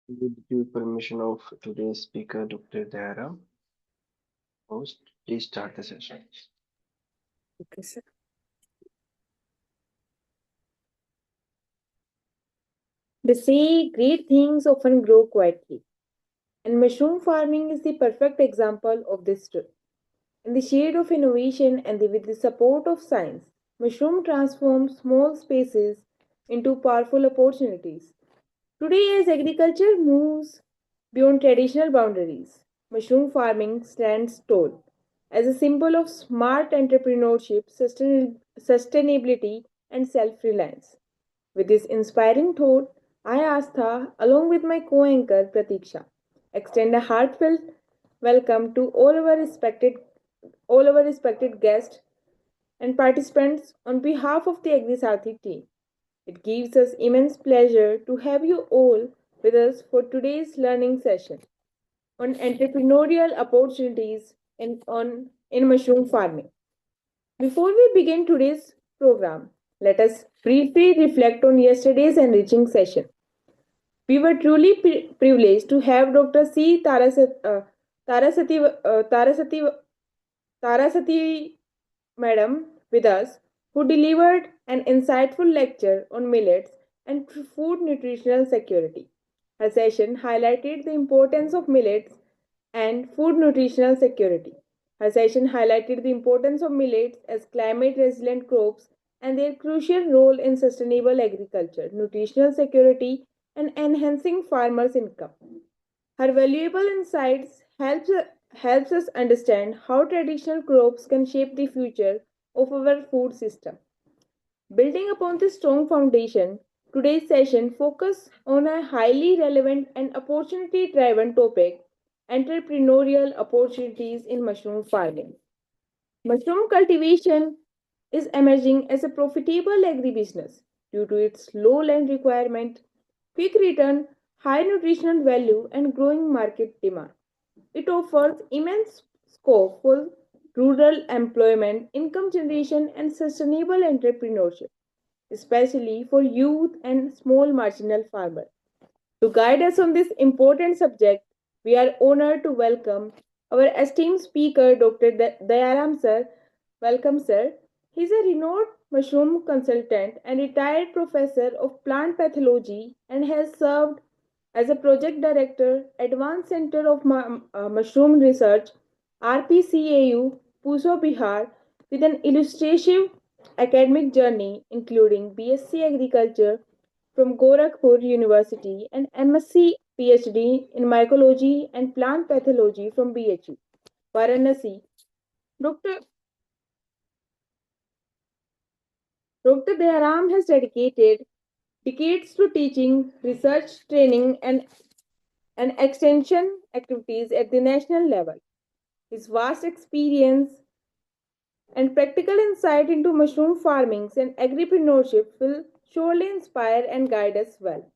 With due permission of today's speaker, Dr. Dara, host, please start the session. Okay, sir. They say great things often grow quietly, and mushroom farming is the perfect example of this truth. In the shade of innovation and with the support of science, mushroom transforms small spaces into powerful opportunities. Today, as agriculture moves beyond traditional boundaries, mushroom farming stands tall as a symbol of smart entrepreneurship, sustainability, and self reliance. With this inspiring thought, I, Astha, along with my co anchor Pratiksha, extend a heartfelt welcome to all our respected guests and participants on behalf of the AgriSathi team. It gives us immense pleasure to have you all with us for today's learning session on entrepreneurial opportunities in mushroom farming. Before we begin today's program, let us briefly reflect on yesterday's enriching session. We were truly privileged to have Dr. C. Tarasati, Tarasati, Tarasati Madam with us, who delivered an insightful lecture on millets and food nutritional security. Her session highlighted the importance of millets and food nutritional security. Her session highlighted the importance of millets as climate resilient crops and their crucial role in sustainable agriculture, nutritional security, and enhancing farmers' income. Her valuable insights helps us understand how traditional crops can shape the future of our food system. Building upon this strong foundation, today's session focuses on a highly relevant and opportunity driven topic: entrepreneurial opportunities in mushroom farming. Mushroom cultivation is emerging as a profitable agribusiness due to its low land requirement, quick return, high nutritional value, and growing market demand. It offers immense scope for rural employment, income generation, and sustainable entrepreneurship, especially for youth and small marginal farmers. To guide us on this important subject, we are honored to welcome our esteemed speaker, Dr. Dayaram sir. Welcome, sir. He is a renowned mushroom consultant and retired professor of plant pathology and has served as a project director, Advanced Center of Mushroom Research, RPCAU, Puso, Bihar, with an illustrative academic journey including BSc Agriculture from Gorakhpur University and MSc PhD in Mycology and Plant Pathology from BHU, Varanasi. Dr. Dr. Dayaram has dedicated decades to teaching, research, training, and extension activities at the national level. His vast experience and practical insight into mushroom farming and agripreneurship will surely inspire and guide us well.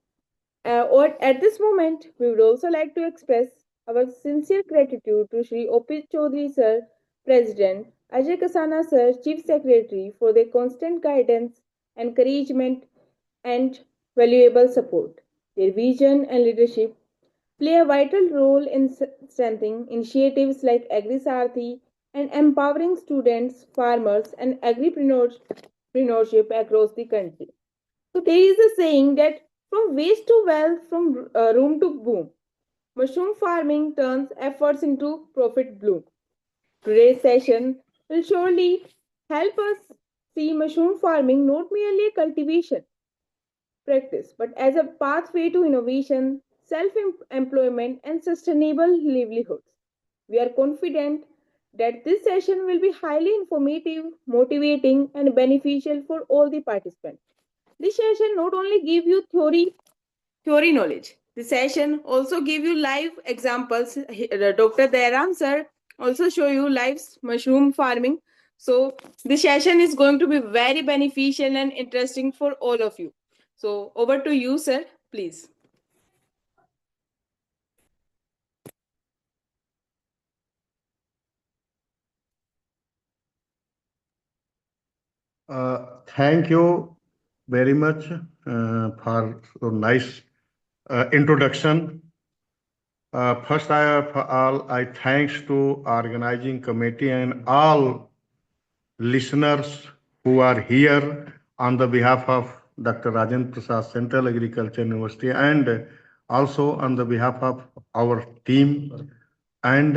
At this moment, we would also like to express our sincere gratitude to Sri O.P. Chaudhary Sir, President, Ajay Kasana Sir, Chief Secretary, for their constant guidance, encouragement, and valuable support. Their vision and leadership play a vital role in strengthening initiatives like AgriSarthi and empowering students, farmers, and agripreneurship across the country. So there is a saying that from waste to wealth, from room to boom, mushroom farming turns efforts into profit bloom. Today's session will surely help us see mushroom farming not merely a cultivation practice, but as a pathway to innovation, self employment, and sustainable livelihoods. We are confident that this session will be highly informative, motivating, and beneficial for all the participants. This session not only give you theory knowledge. The session also give you live examples. Dr. Dayaram sir also show you live mushroom farming. So this session is going to be very beneficial and interesting for all of you. So over to you, sir, please. Thank you very much for so nice introduction. First of all, I thanks to organizing committee and all listeners who are here on the behalf of Dr. Rajendra Prasad Central Agriculture University and also on the behalf of our team and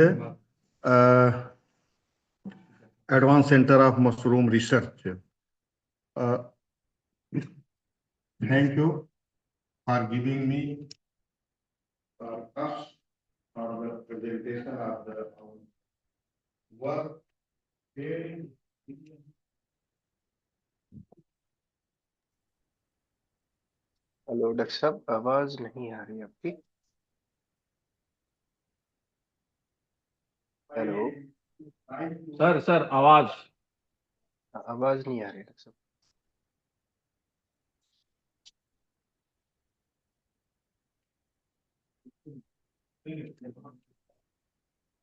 Advanced Center of Mushroom Research. Uh, Thank you for giving me us for the presentation of the work. Hello doctor साहब, आवाज नहीं आ रही आपकी। Hello. Sir आवाज आवाज नहीं आ रही doctor साहब।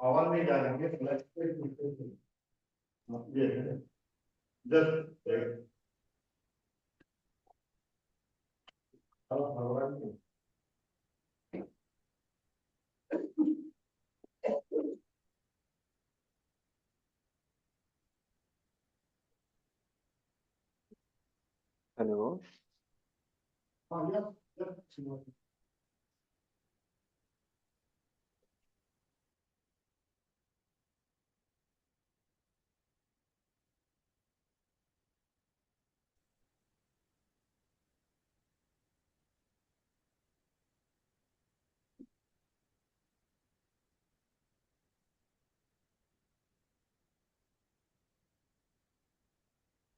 आवाज नहीं जा रही है जस्ट हेलो।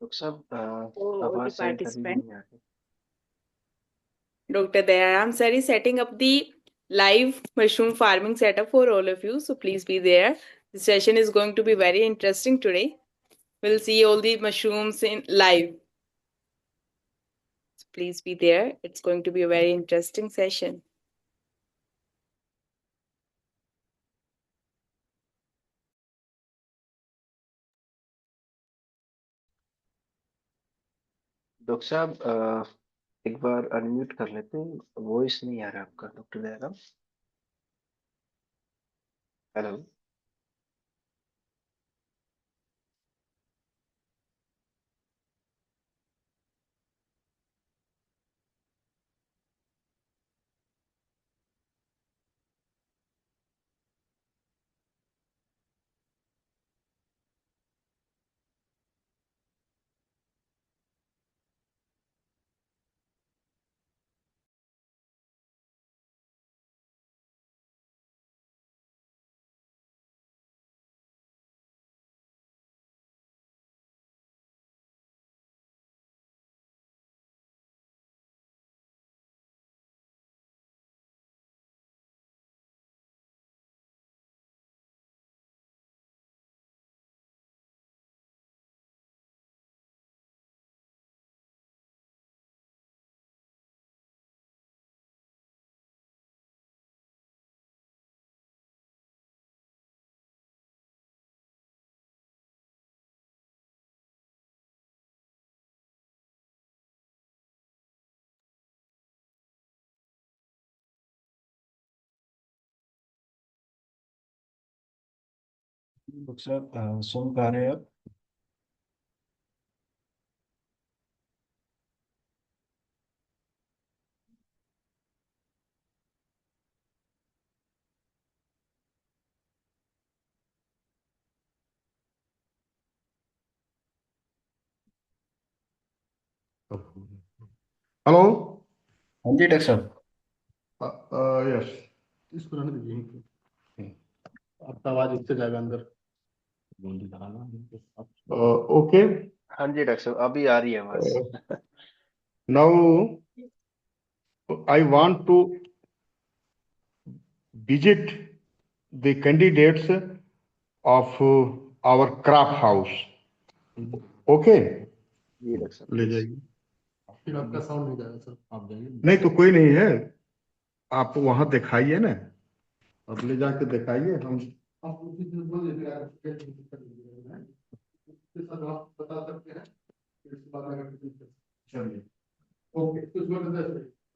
डॉक्टर साहब, Oh, the आवाज सही तरीके participant. नहीं आ रही। Dr. Dayaram sir is setting up the live mushroom farming setup for all of you. So please be there. The session is going to be very interesting today. We'll see all the mushrooms in live. So please be there. It's going to be a very interesting session. Doctor साहब, एक बार unmute कर लेते हैं, voice नहीं आ रहा आपका doctor Dayaram. Hello. Doctor साहब, सुन पा रहे हैं आप? हेलो। हाँ जी डॉक्टर साहब। यस, इसको रहने दीजिए। आपका आवाज इससे जाएगा अंदर। ओके। हाँ जी डॉक्टर साहब, अभी आ रही है आवाज। Now I want to visit the candidates of our craft house. Okay? जी डॉक्टर साहब। ले जाइए। फिर आपका साउंड नहीं जाएगा सर, आप जाइए। नहीं तो कोई नहीं है, आप वहां दिखाइए ना, अब ले जाके दिखाइए। हम आप उसी दिन बोल दीजिए, आप बता सकते हैं इस बात में। चलिए, ओके, कुछ बोल दे,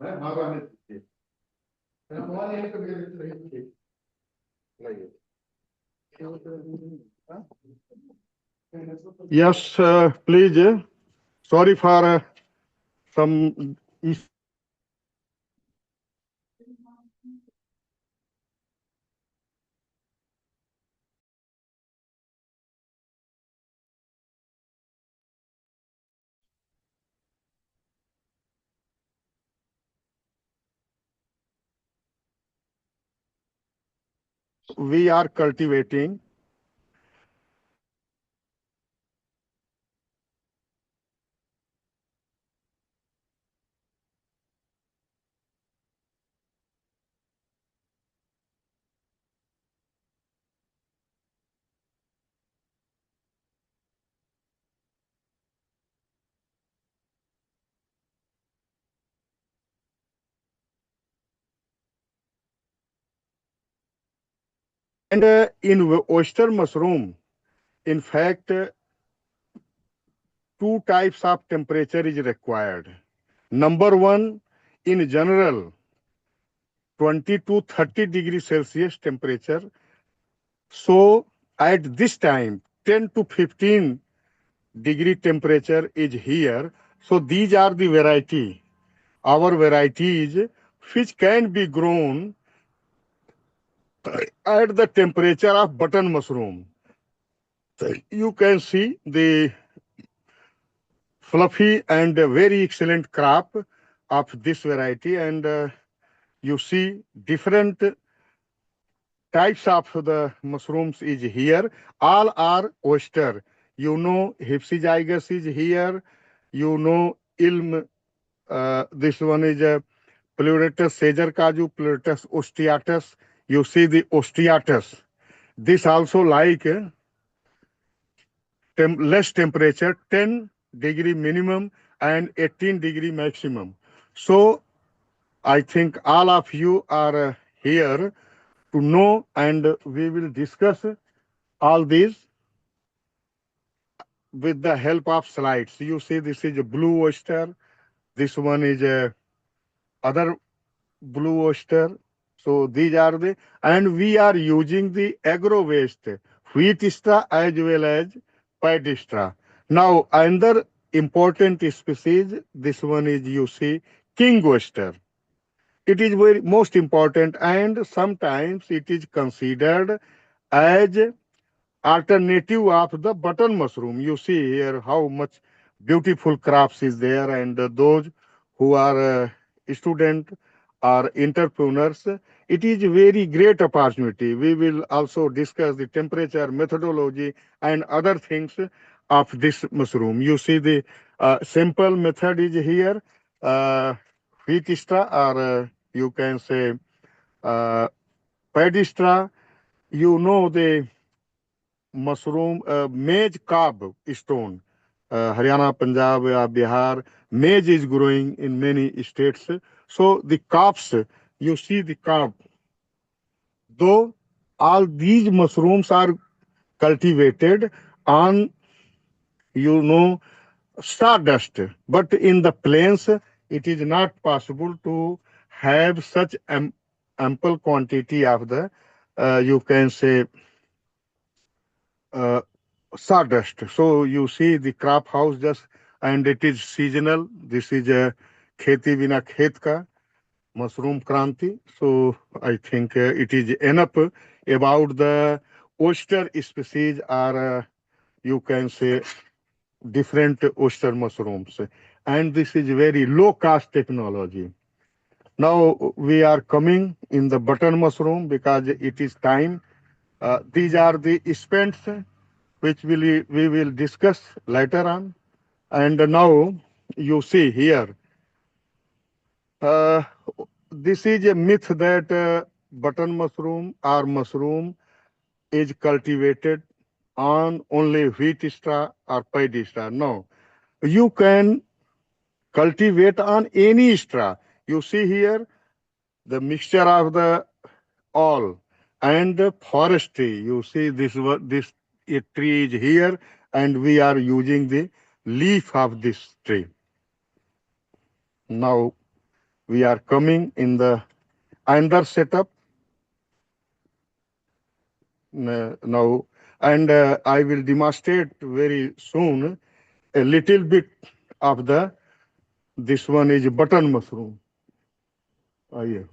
मैं आगे आने दीजिए। Yes, please. Sorry for some issue. We are cultivating and in oyster mushroom, in fact, two types of temperature is required. Number one, in general, 20 to 30 degrees Celsius temperature. So at this time, 10 to 15 degree temperature is here. So these are the variety, our varieties, which can be grown at the temperature of button mushroom. You can see the fluffy and very excellent crop of this variety, and you see different types of the mushrooms is here. All are oyster. You know, Hypsizygus is here. You know, ilm. This one is Pleuretus sager kaju, Pleuretus ostiatus. You see the ostiatus. This also like less temperature, 10 degree minimum and 18 degree maximum. So I think all of you are here to know, and we will discuss all these with the help of slides. You see, this is a blue oyster. This one is a other blue oyster. So these are the, and we are using the agro waste, wheat straw as well as paddy straw. Now, another important species, this one is, you see, king oyster. It is very most important, and sometimes it is considered as alternative of the button mushroom. You see here how much beautiful crops is there, and those who are student or entrepreneurs, it is very great opportunity. We will also discuss the temperature methodology and other things of this mushroom. You see the simple method is here, uh, wheat straw, or you can say uh, paddy straw. You know the mushroom, maize cob stone. Haryana, Punjab, Bihar, maize is growing in many states. So the cobs, you see the cob, though all these mushrooms are cultivated on, you know, stardust, but in the plains, it is not possible to have such ample quantity of the, you can say, uh, sawdust. So you see the crop house just, and it is seasonal. This is a kheti bina khet ka mushroom kranti. So I think it is enough about the oyster species, or you can say different oyster mushrooms. And this is very low cost technology. Now we are coming in the button mushroom because it is time. These are the spents which we will discuss later on. And now you see here, uh, this is a myth that button mushroom or mushroom is cultivated on only wheat straw or paddy straw. No, you can cultivate on any straw. You see here the mixture of the all, and the forestry. You see this a tree is here, and we are using the leaf of this tree. Now we are coming in the under setup. Now and I will demonstrate very soon a little bit of the, this one is button mushroom. Yeah.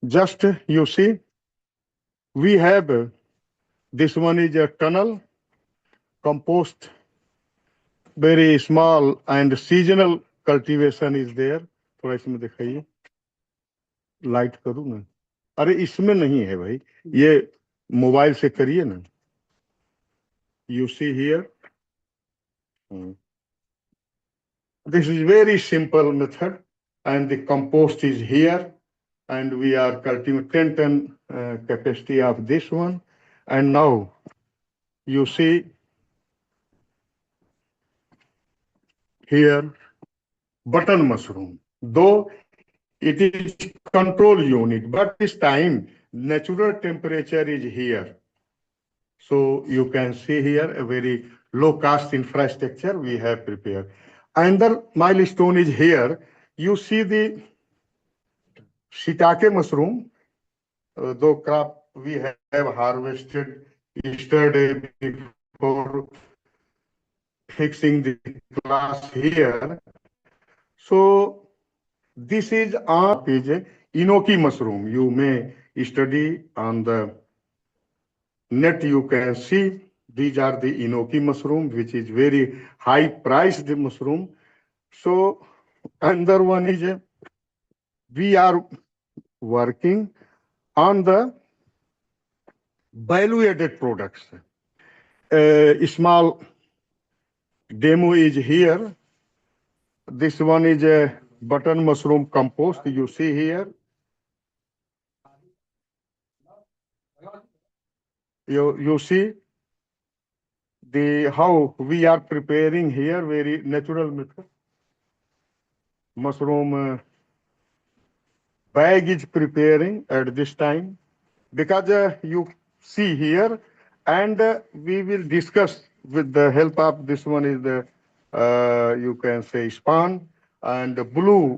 Just you see, we have this one is a tunnel, compost, very small and seasonal cultivation is there. थोड़ा इसमें दिखाइए, light करूँ ना? अरे इसमें नहीं है भाई, ये मोबाइल से करिए ना. You see here, this is very simple method, and the compost is here, and we are cultivating 10 ton capacity of this one. And now you see here button mushroom, though it is control unit, but this time natural temperature is here. So you can see here a very low cost infrastructure we have prepared. Another milestone is here. You see the shiitake mushroom, though crop we have harvested yesterday before fixing the class here. So this is enoki mushroom. You may study on the net, you can see these are the enoki mushroom, which is very high priced mushroom. So another one is we are working on the value added products. A small demo is here. This one is a button mushroom compost. You see here. You see the how we are preparing here, very natural method. Mushroom bag is preparing at this time, because you see here, and we will discuss with the help of this one is the you can say span, and brown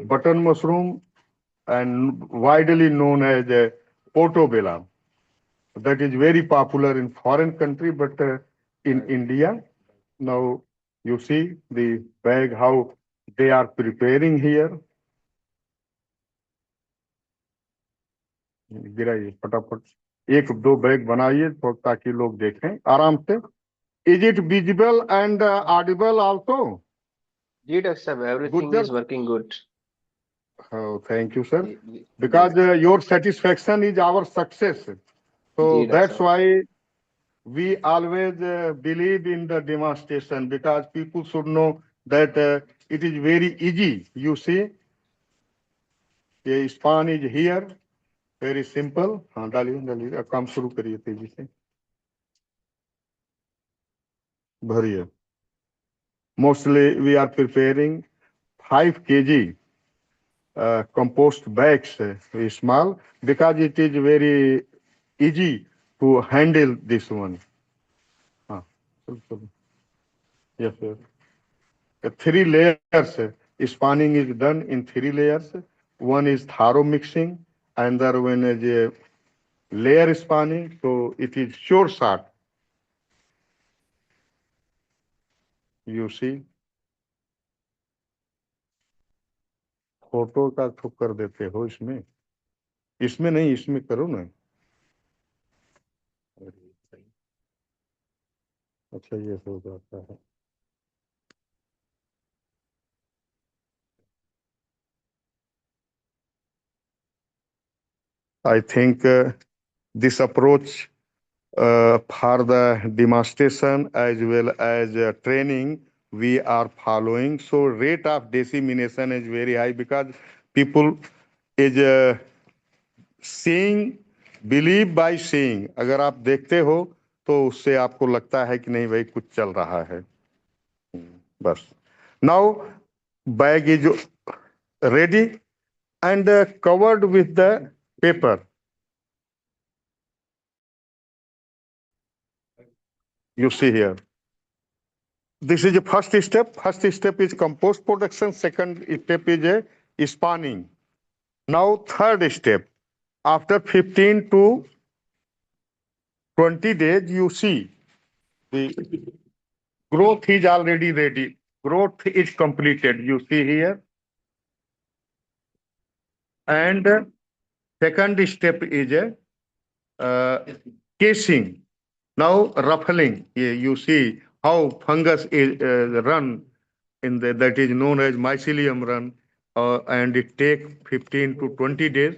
button mushroom, and widely known as portobello. That is very popular in foreign country, but in India, now you see the bag, how they are preparing here. गिराइए फटाफट, एक दो bag बनाइए ताकि लोग देखें आराम से. Is it visible and audible also? Ji, Dr. Sahab, everything Good, is working good. Oh, thank you, sir. Ji, Because your satisfaction is our success. So Dr. that's Sahab. why we always believe in the demonstration, because people should know that it is very easy. You see, the span is here, very simple. हाँ डालिए काम शुरू करिए तेजी से, भरिए. Mostly we are preparing 5 kg compost bags, small, because it is very easy to handle this one. Yes, sir. 3 layers. Spanning is done in 3 layers. One is thorough mixing, another one is a layer spanning, so it is sure shot. You see, photo का तो कर देते हो इसमें, इसमें नहीं, इसमें करो ना. अच्छा ये हो जाता है. I think this approach for the demonstration as well as training we are following. So rate of dissemination is very high, because people is seeing, believe by seeing. अगर आप देखते हो तो उससे आपको लगता है कि नहीं भाई कुछ चल रहा है. बस. Now bag is ready and covered with the paper. You see here. This is the first step. First step is compost production. Second step is a spawning. Now third step, after 15 to 20 days, you see the growth is already ready. Growth is completed. You see here. And second step is casing. Now ruffling. You see how fungus is run in that is known as mycelium run, and it take 15 to 20 days.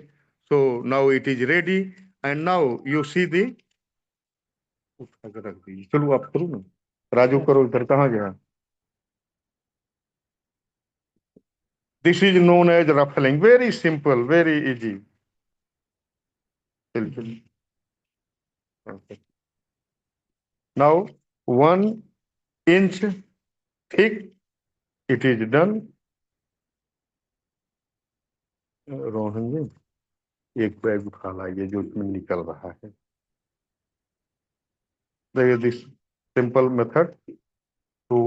So now it is ready, and now you see the. चलो आप करो ना, राजू करो, इधर कहाँ गया? This is known as ruffling. Very simple, very easy. Okay. Now 1 inch thick, it is done. Rohan जी एक bag उठा लाइए जो इसमें निकल रहा है. देखिए this simple method to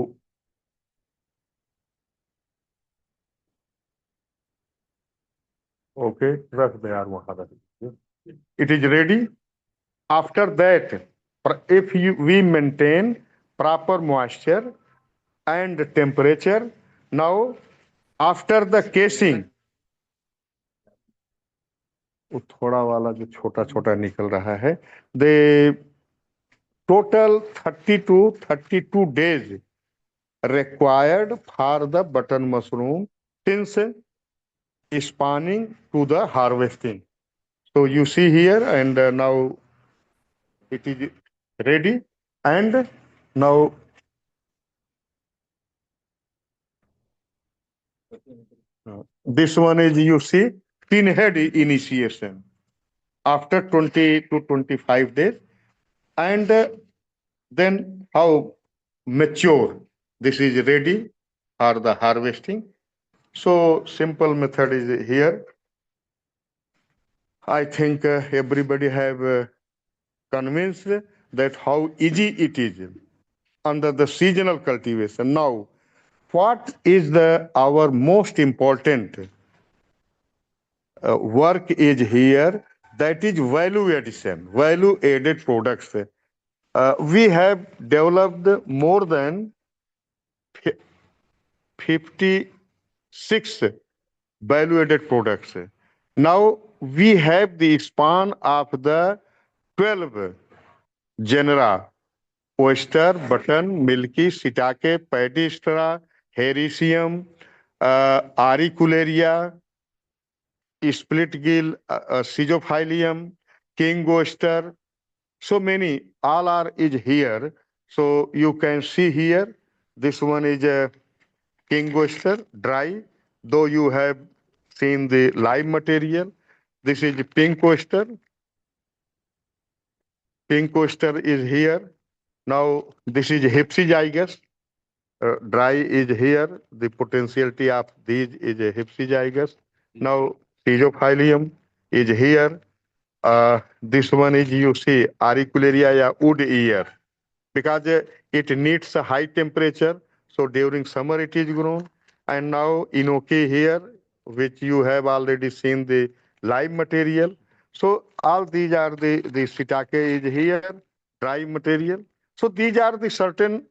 okay रख दे यार वहां रख. It is ready. After that, if we maintain proper moisture and temperature, now after the casing, वो थोड़ा वाला जो छोटा छोटा निकल रहा है, the total 30 to 32 days required for the button mushroom since spawning to the harvesting. So you see here, and now it is ready, and now this one is, you see, pinhead initiation after 20 to 25 days, and then how mature. This is ready for the harvesting. So simple method is here. I think everybody have convinced that how easy it is under the seasonal cultivation. Now, what is our most important work is here, that is value addition, value added products. We have developed more than 56 value added products. Now we have the span of the 12 genera: oyster, button, milky, shiitake, padistra, hericium, auricularia, split gill, schizophylium, king oyster. So many, all are is here. So you can see here, this one is a king oyster, dry, though you have seen the live material. This is pink oyster. Pink oyster is here. Now this is hypsizygous. Dry is here. The potentiality of these is a hypsizygous. Now schizophylium is here. This one is, you see, auricularia या wood ear, because it needs a high temperature. So during summer it is grown. And now enoki here, which you have already seen the live material. So all these are the shiitake is here, dry material. So these are the certain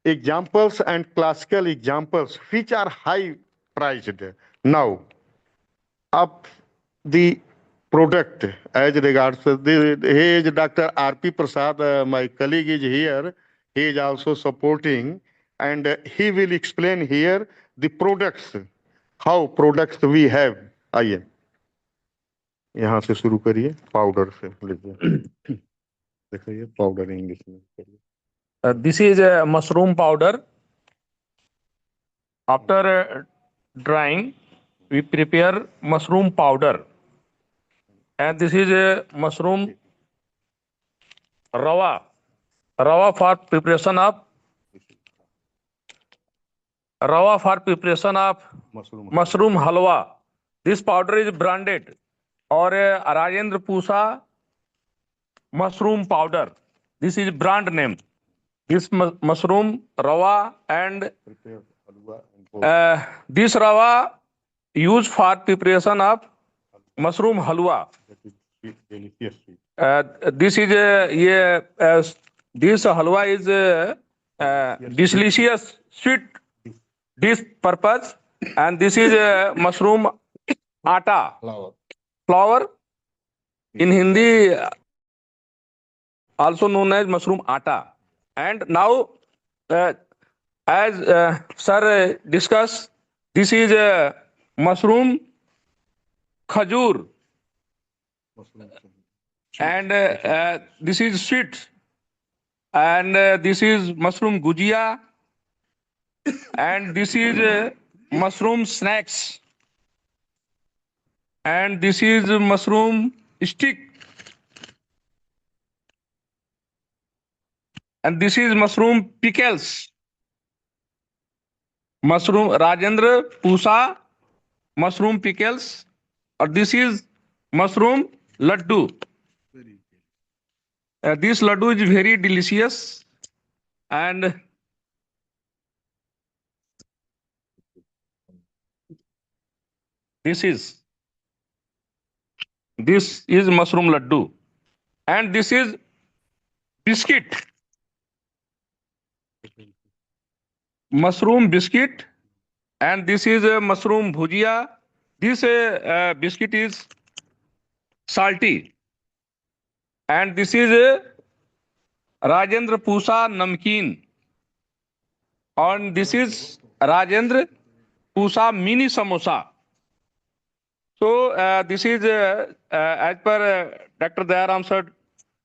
examples and classical examples which are high priced. Now, up the product as regards the, he is Dr. R.P. Prasad, my colleague is here. He is also supporting, and he will explain here the products, how products we have. आइए यहाँ से शुरू करिए, powder से लीजिए. देखिए powder English में करिए. This is a mushroom powder. After drying, we prepare mushroom powder. And this is a mushroom rawa. Rawa for preparation of mushroom halwa. This powder is branded or Rajendra Pusa mushroom powder. This is brand name. This mushroom rawa and this rawa used for preparation of mushroom halwa. Delicious. This is this halwa is delicious sweet dish purpose, and this is mushroom atta flour in Hindi, also known as mushroom atta. And now, as sir discussed, this is mushroom khajur, and this is sweet, and this is mushroom gujia, and this is mushroom snacks, and this is mushroom stick, and this is mushroom pickles, mushroom Rajendra Pusa mushroom pickles, or this is mushroom laddu. This laddu is very delicious, and this is mushroom laddu, and this is biscuit, mushroom biscuit, and this is mushroom bhujia. This biscuit is salty, and this is Rajendra Pusa namkeen, and this is Rajendra Pusa mini samosa. So this is as per Dr. Dayaram sir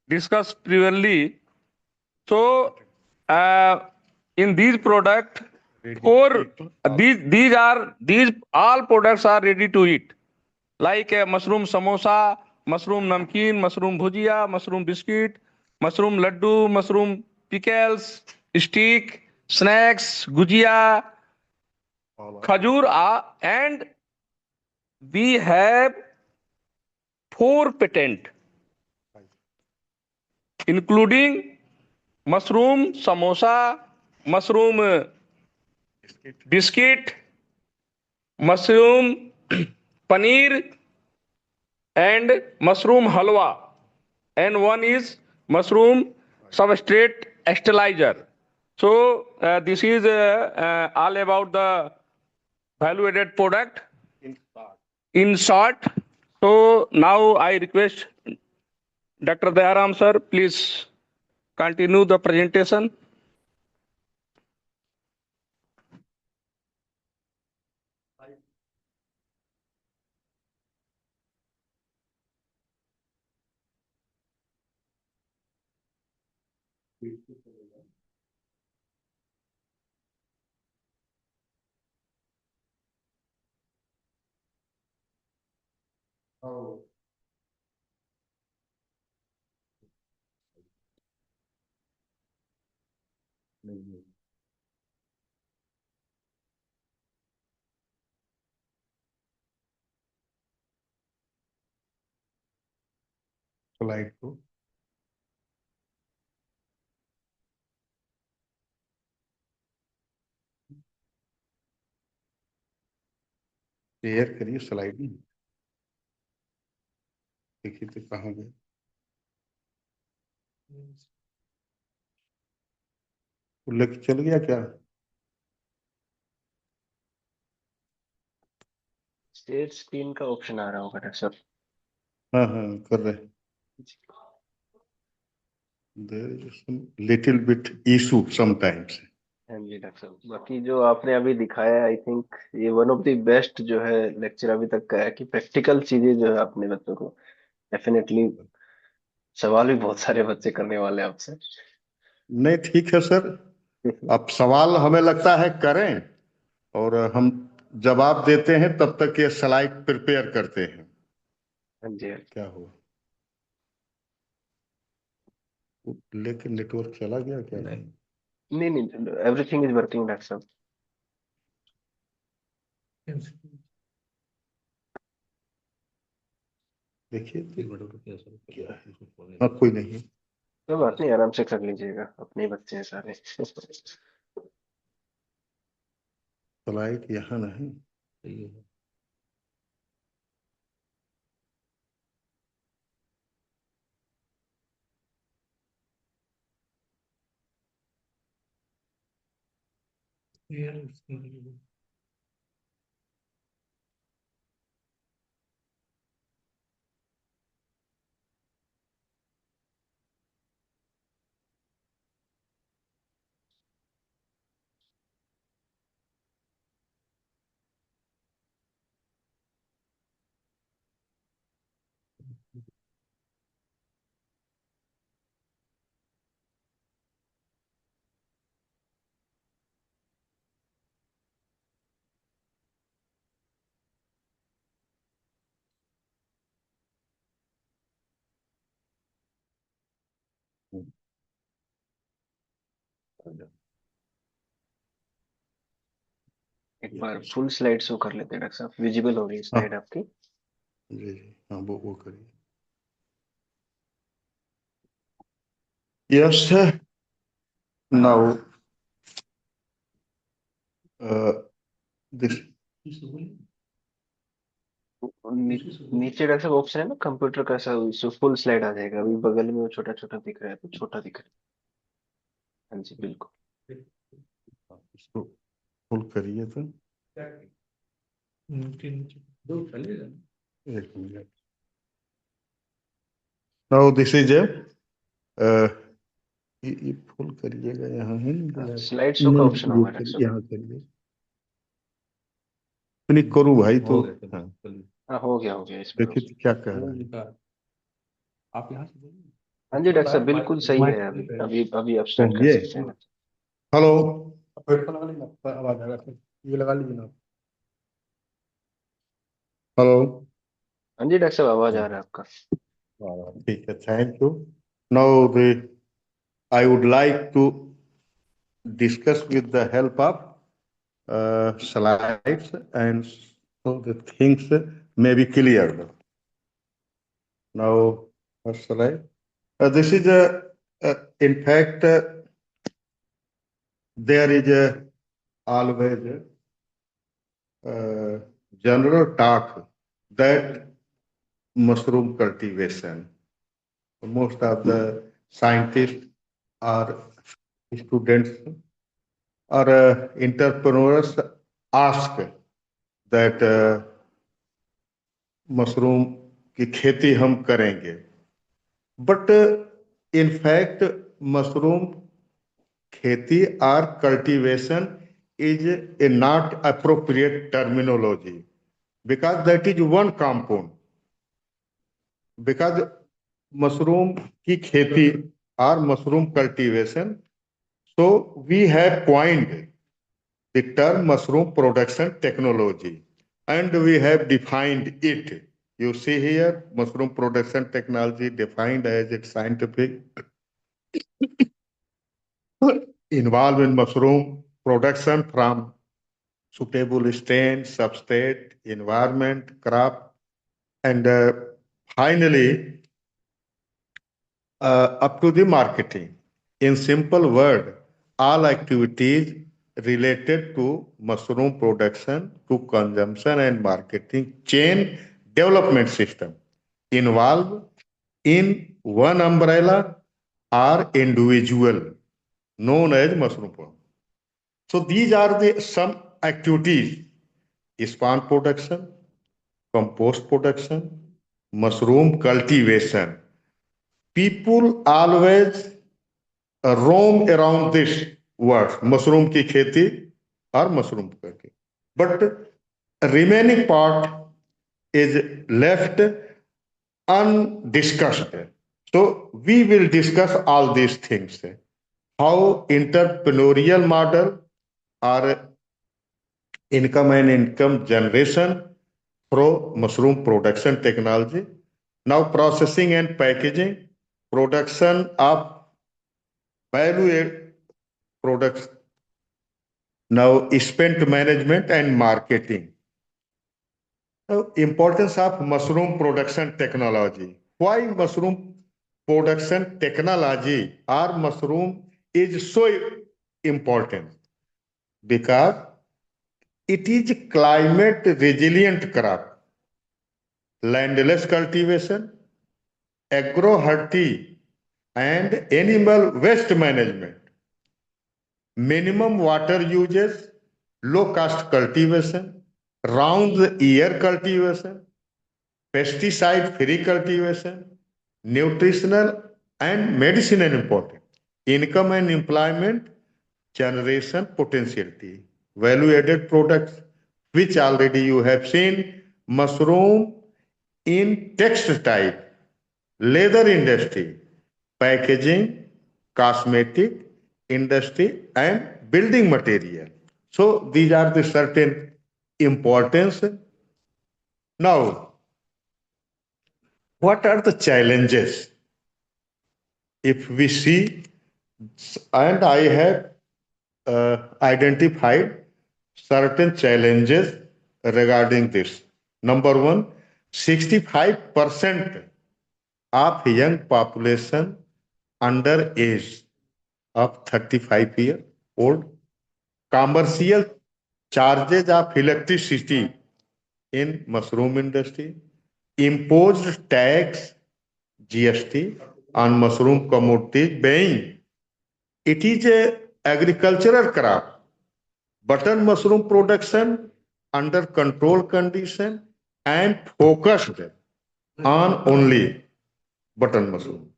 discussed previously. So in these product, these all products are ready to eat, like mushroom samosa, mushroom namkeen, mushroom bhujia, mushroom biscuit, mushroom laddu, mushroom pickles, stick, snacks, gujia, khajur, and we have 4 patents, including mushroom samosa, mushroom biscuit, mushroom paneer, and mushroom halwa, and one is mushroom substrate sterilizer. So this is all about the value added product in short. So now I request Dr. Dayaram sir, please continue the presentation. Slide को share करिए, slide में देखिए तो कहाँ गए। उल्लेख चल गया क्या? शेयर स्क्रीन का ऑप्शन आ रहा होगा डॉक्टर साहब। हाँ कर रहे हैं। There is some little bit issue sometimes. हाँ जी डॉक्टर साहब, बाकी जो आपने अभी दिखाया, आई थिंक ये वन ऑफ द बेस्ट जो है लेक्चर अभी तक का है, कि प्रैक्टिकल चीजें जो है अपने बच्चों को डेफिनेटली, सवाल भी बहुत सारे बच्चे करने वाले हैं आपसे। नहीं ठीक है सर, अब सवाल हमें लगता है करें और हम जवाब देते हैं, तब तक ये स्लाइड प्रिपेयर करते हैं। हाँ जी, क्या हुआ? लेकिन नेटवर्क चला गया क्या? नहीं, एवरीथिंग इज वर्किंग डॉक्टर साहब। देखिए क्या है? हाँ कोई नहीं, कोई बात नहीं, आराम से कर लीजिएगा, अपने ही बच्चे हैं सारे। स्लाइड यहाँ नहीं। एक बार फुल स्लाइड शो कर लेते हैं डॉक्टर साहब, विजिबल हो रही है स्लाइड हाँ आपकी? जी जी हाँ वो करिए। यस नाउ दिस नीचे डॉक्टर साहब ऑप्शन है ना कंप्यूटर का, सब फुल स्लाइड आ जाएगा। अभी बगल में वो छोटा छोटा दिख रहा है तो छोटा दिख रहा है। हाँ जी बिल्कुल। इसको फुल करिए तो एक मिनट। नाउ दिस इज ये फुल करिएगा, यहाँ है नहीं स्लाइड शो का ऑप्शन होगा डॉक्टर साहब। यहाँ करिए। नहीं करूँ भाई तो हाँ हाँ हो गया इस पर देखिए तो क्या कह रहा है। आप यहाँ से बोलिए। हाँ जी डॉक्टर साहब बिल्कुल सही है। अभी अभी अभी आप स्टार्ट कर ये सकते हैं। हेलो हेडफोन लगा लीजिए ना, आवाज आ रहा है, ये लगा लीजिए ना। हेलो हाँ जी डॉक्टर साहब आवाज आ रहा है आपका। ठीक है, thank you. Now the I would like to discuss with the help of slides, and so the things may be clear. Now, first slide. This is in fact, there is always general talk that mushroom cultivation, most of the scientists or students or entrepreneurs ask that mushroom की खेती हम करेंगे, but in fact mushroom खेती और cultivation is a not appropriate terminology because that is one compound. Because mushroom की खेती और mushroom cultivation, so we have coined the term mushroom production technology and we have defined it. You see here, mushroom production technology defined as its scientific involved in mushroom production from suitable strain, substrate, environment, crop, and finally up to the marketing. In simple word, all activities related to mushroom production to consumption and marketing chain development system involve in one umbrella or individual known as mushroom farm. So these are the some activities: spawn production, compost production, mushroom cultivation. People always roam around this word, mushroom की खेती और mushroom करके, but remaining part is left undiscussed. So we will discuss all these things. How entrepreneurial model or income and income generation through mushroom production technology. Now processing and packaging, production of value-added products. Now spent management and marketing. Now importance of mushroom production technology. Why mushroom production technology or mushroom is so important? Because it is climate resilient crop, landless cultivation, agro-herty and animal waste management, minimum water uses, low cost cultivation, round the year cultivation, pesticide free cultivation, nutritional and medicinal important, income and employment generation potentiality, value added products, which already you have seen, mushroom in textile, leather industry, packaging, cosmetic industry, and building material. So these are the certain importance. Now, what are the challenges? If we see, and I have identified certain challenges regarding this. Number one, 65% of young population under age of 35 years old, commercial charges of electricity in mushroom industry, imposed tax GST on mushroom commodities, being it is a agricultural crop. Button mushroom production under control condition and focused on only button mushroom.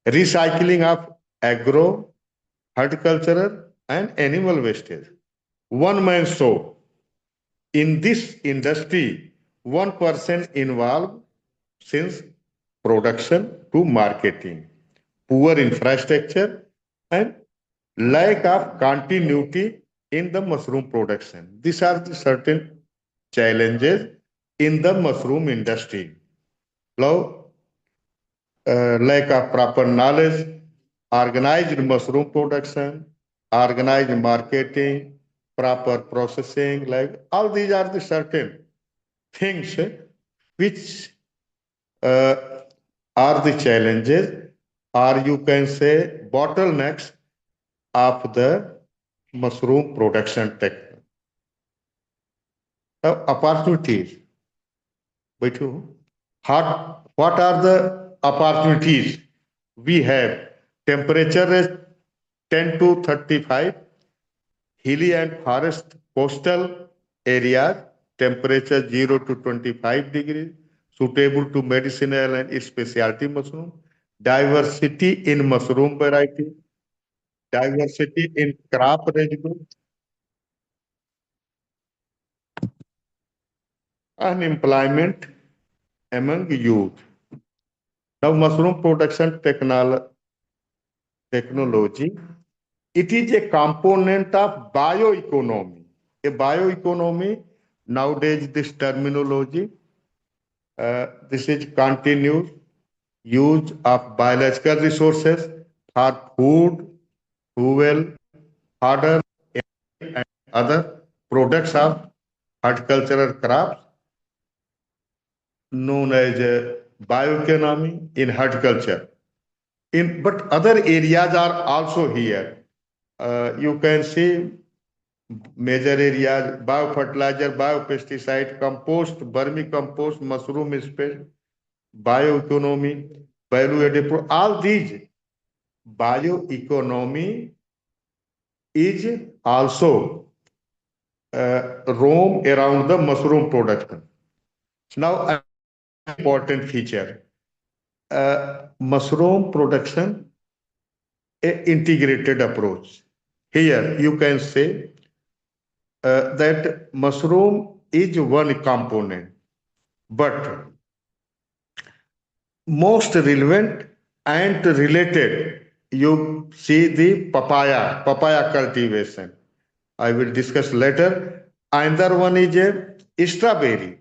Recycling of agro, horticultural and animal wastage. One man show. In this industry, one person involved since production to marketing, poor infrastructure and lack of continuity in the mushroom production. These are the certain challenges in the mushroom industry. Now, lack of proper knowledge, organized mushroom production, organized marketing, proper processing, like all these are the certain things which uh, are the challenges, or you can say bottlenecks of the mushroom production tech. Opportunities. What are the opportunities? We have temperature is 10 to 35, hilly and forest coastal areas, temperature 0 to 25 degrees, suitable to medicinal and specialty mushroom, diversity in mushroom variety, diversity in crop residue, unemployment among youth. Now, mushroom production technology, it is a component of bioeconomy. A bioeconomy, nowadays this terminology, this is continuous use of biological resources for food, fuel, fodder, and other products of horticultural crops known as bioeconomy in horticulture. But other areas are also here. You can see major areas: biofertilizer, biopesticide, compost, vermicompost, mushroom space, bioeconomy, value added. All these bioeconomy is also roam around the mushroom production. Now, an important feature: mushroom production, a integrated approach. Here you can say that mushroom is one component, but most relevant and related, you see the papaya cultivation. I will discuss later. Another one is a strawberry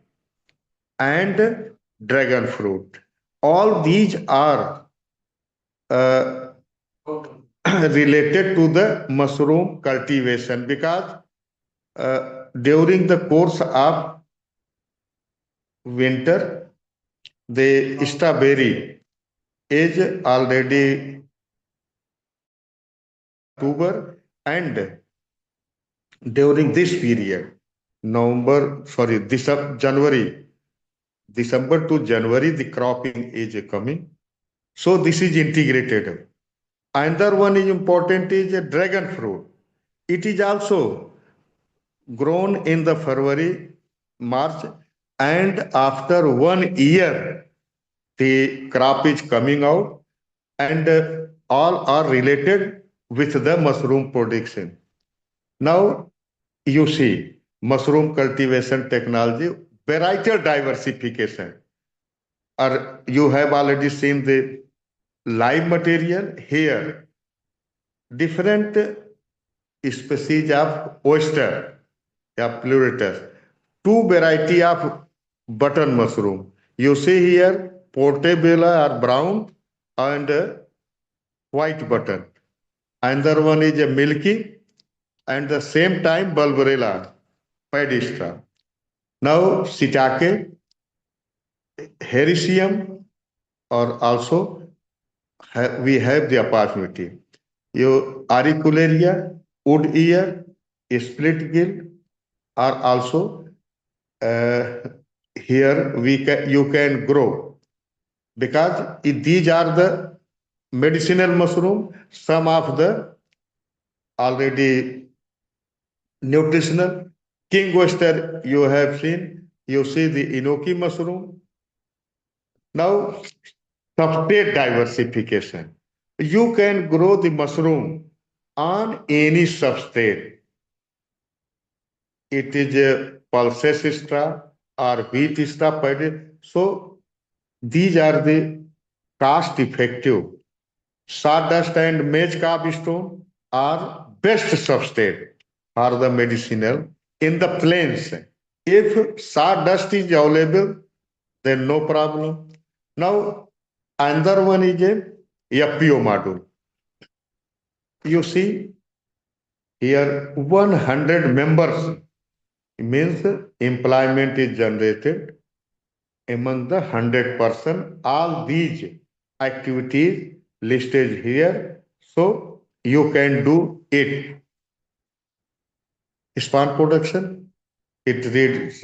and dragon fruit. All these are related to the mushroom cultivation, because during the course of winter, the strawberry is already October, and during this period, December to January, the cropping is coming. So this is integrated. Another one is important is a dragon fruit. It is also grown in the February, March, and after 1 year, the crop is coming out, and all are related with the mushroom production. Now, you see, mushroom cultivation technology, varietal diversification. Or you have already seen the live material here. Different species of oyster, yeah, pleurotus. Two variety of button mushroom. You see here, portobello or brown and white button. Another one is a milky and the same time bulbula, pedistra. Now, shiitake, hericium, or also we have the opportunity. You auricularia, wood ear, split gill are also uh, here you can grow because these are the medicinal mushroom. Some of the already nutritional. King oyster you have seen. You see the enoki mushroom. Now substrate diversification. You can grow the mushroom on any substrate. It is a pulses straw or wheat straw. So these are the cost effective. Sawdust and maize carb stone are best substrate for the medicinal in the plains. If sawdust is available, then no problem. Now, another one is a FPO module. You see here 100 members means employment is generated among the 100%. All these activities listed here, so you can do it. Spawn production, it reads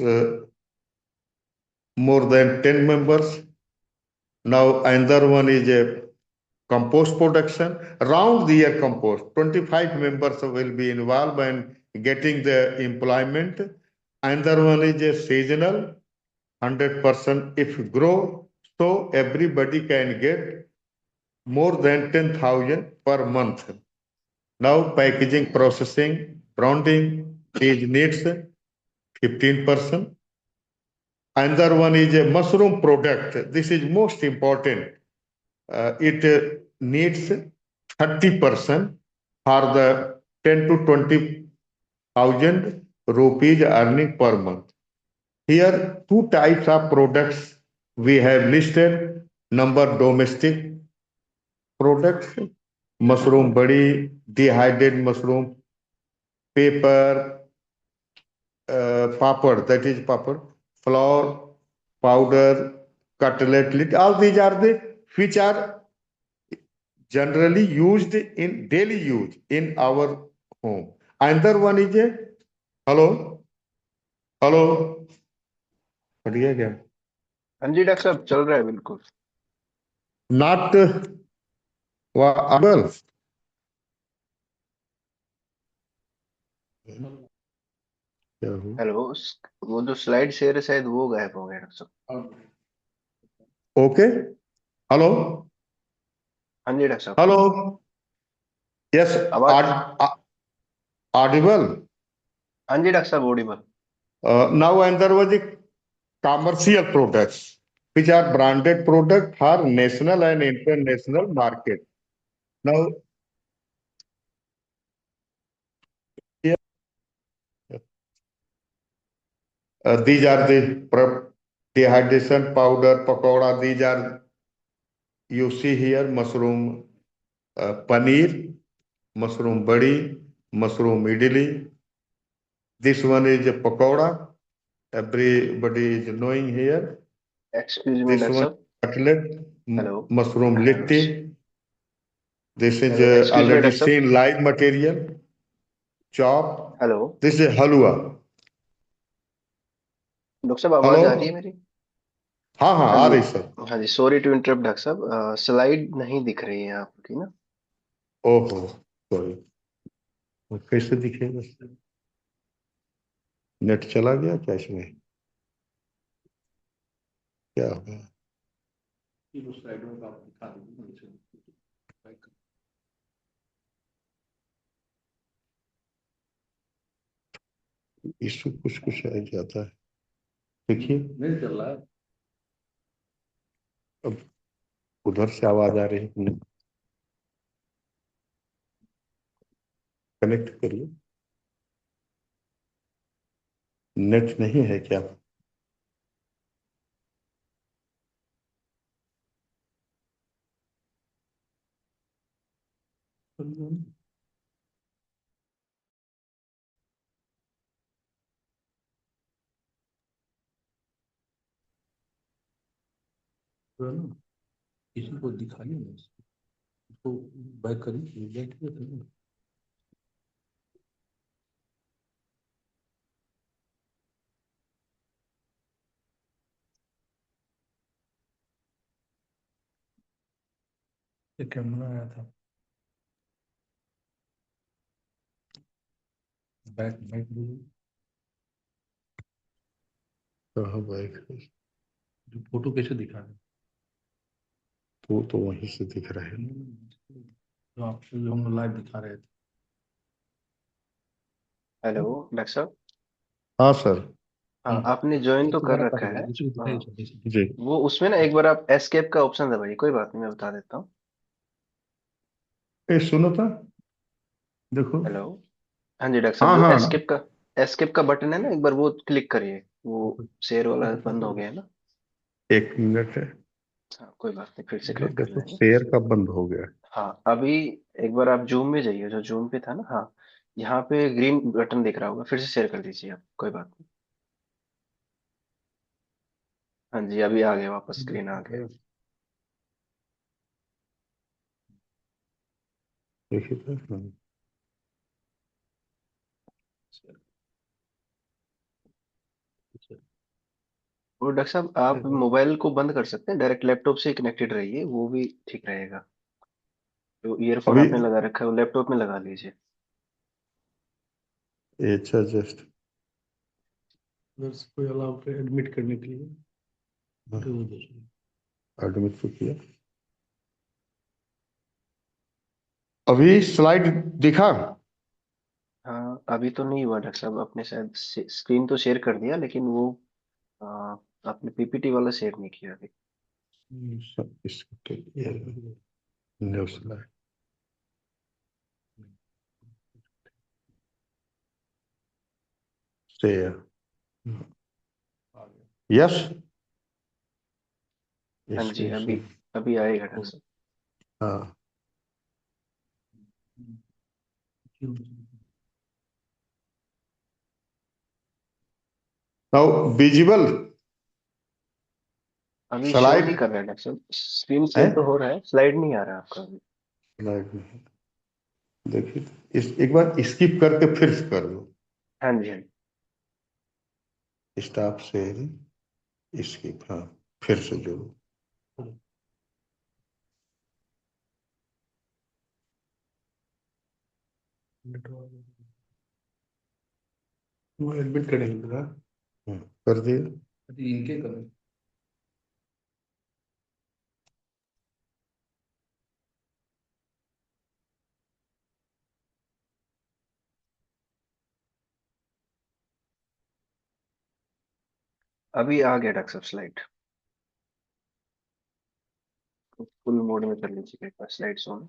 more than 10 members. Now another one is a compost production, round the year compost. 25 members will be involved in getting the employment. Another one is a seasonal, 100% if grow, so everybody can get more than 10,000 per month. Now packaging, processing, branding is needs 15%. Another one is a mushroom product. This is most important. It needs 30% for the 10 to 20,000 rupees earning per month. Here, two types of products we have listed. Number domestic products, mushroom body, dehydrated mushroom, paper, papad, that is papad, flour, powder, cutlet, all these are the which are generally used in daily use in our home. Another one is a hello, hello, बढ़िया क्या? हाँ जी doctor साहब, चल रहा है बिल्कुल। Not able. Hello, वो जो स्लाइड शेयर है शायद वो गायब हो गया डॉक्टर साहब। Okay. Hello, हाँ जी डॉक्टर साहब, hello. Yes, आवाज। audible. हाँ जी डॉक्टर साहब, Audible. Now and there was the commercial products, which are branded product for national and international market. Now, here, these are the dehydration powder, pakoda. These are you see here mushroom paneer, mushroom badi, mushroom idli. This one is a pakoda. Everybody is knowing here. Excuse me This doctor one साहब। cutlet, hello mushroom litti. This is excuse me already doctor साहब। seen live material. Chop. Hello This is halwa. Doctor साहब, आवाज आ रही है Hello. मेरी? हाँ हाँ हाँ आ जी। रही सर. हाँ जी, सॉरी टू इंटरप्ट डॉक्टर साहब, स्लाइड नहीं दिख रही है आपकी ना। ओहो सॉरी. कैसे दिखेगा? नेट चला गया क्या इसमें? क्या हो गया? इशू कुछ कुछ आ जाता है। देखिए नहीं चल रहा है। अब उधर से आवाज आ रही है, कनेक्ट करिए। नेट नहीं है क्या? किसी को दिखाइए ना, इसको बैक करिए, बैक करिए। ये कैमरा आया था, बैक बैक कहाँ बैक है? जो फोटो कैसे दिखा रहे? तो वहीं से दिख रहा है, जो आपको जो हम लाइव दिखा रहे थे। हेलो डॉक्टर साहब। हाँ सर। हाँ, आपने ज्वाइन तो कर दोबारा रखा काटिए, है। दूसरी को हाँ, दिखाइए जल्दी से। जी वो उसमें ना एक बार आप एस्केप का ऑप्शन दबाइए, कोई बात नहीं, मैं बता देता हूँ। ए सुनो तो, देखो। हेलो। हाँ जी डॉक्टर साहब, हाँ जो हाँ। एस्केप का बटन है ना, एक बार वो क्लिक करिए। वो शेयर वाला बंद हो गया है ना। एक मिनट है। हाँ, कोई बात नहीं, फिर से ये क्लिक कर देखो लेंगे। शेयर का बंद हो गया। हाँ, अभी एक बार आप जूम में जाइए, जो जूम पे था ना। हाँ, यहाँ पे ग्रीन बटन दिख रहा होगा, फिर से शेयर कर दीजिए आप, कोई बात नहीं। हाँ जी, अभी आ गया, वापस स्क्रीन आ गया। देखिए तो, हाँ। और डॉक्टर साहब, आप मोबाइल को बंद कर सकते हैं, डायरेक्ट लैपटॉप से कनेक्टेड रहिए, वो भी ठीक रहेगा। जो ईयरफोन अभी आपने लगा रखा है वो लैपटॉप में लगा लीजिए। अच्छा जस्ट कोई अलाउ पे एडमिट करने के लिए, एडमिट तो किया। अभी स्लाइड दिखा? हाँ, अभी तो नहीं हुआ डॉक्टर साहब, आपने शायद स्क्रीन तो शेयर कर दिया, लेकिन वो आ, आपने पीपीटी वाला शेयर नहीं किया अभी। सब इसको न्यू स्लाइड शेयर। यस, हाँ जी, इसको अभी से अभी आएगा डॉक्टर साहब। हाँ। नाउ विजिबल अभी शो नहीं स्लाइड कर रहा है डॉक्टर साहब, स्क्रीन है। शेयर तो हो रहा है, स्लाइड नहीं आ रहा है आपका अभी। स्लाइड में देखिए, इस एक बार स्किप करके फिर से कर दो। हाँ जी, हाँ जी। स्टॉप शेयरिंग, स्किप, हाँ, फिर से जोड़ो। वो एडमिट करेंगे ना। कर दिए। इनके करें। अभी आ गया डॉक्टर साहब स्लाइड। फुल मोड में कर लीजिए एक बार स्लाइड शो में।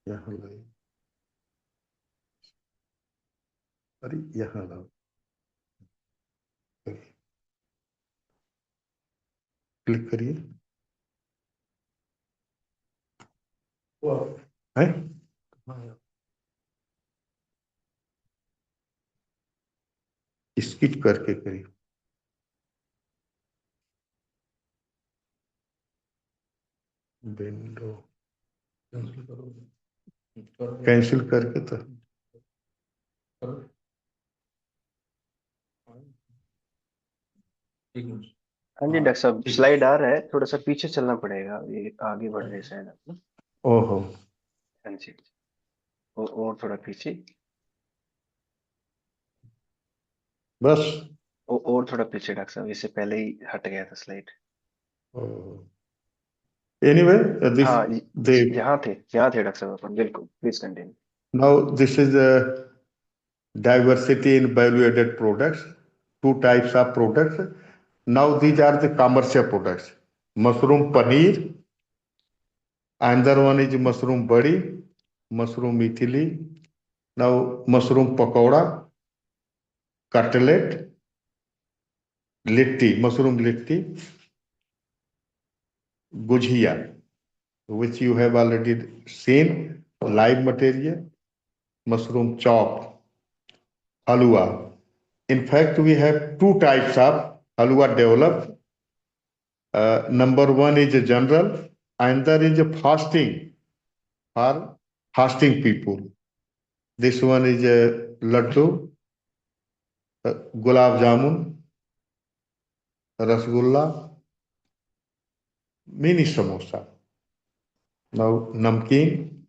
यहाँ लाइए, अरे यहाँ लाओ, क्लिक करिए। है स्किप करके करिए। विंडो कैंसिल करके तो हाँ हाँ जी डॉक्टर साहब, स्लाइड आ रहा है, थोड़ा सा पीछे चलना पड़ेगा, ये आगे बढ़ रहे हैं शायद आप। ओहो, हाँ जी, और थोड़ा पीछे, बस। और थोड़ा पीछे डॉक्टर साहब, इससे पहले ही हट गया था स्लाइड। एनीवे, दिस हाँ दे यहाँ थे डॉक्टर साहब अपन, बिल्कुल, please continue. Now this is diversity in value-added products, two types of products. Now these are the commercial products. Mushroom paneer, another one is mushroom bari, mushroom ithili. Now mushroom pakoda, cutlet, litti, mushroom litti, gujia, which you have already seen, live material, mushroom chop, halwa. In fact, we have two types of halwa developed. Number one is a general, and there is a fasting for fasting people. This one is a laddu, gulab jamun, rasgulla, mini samosa. Now namkeen,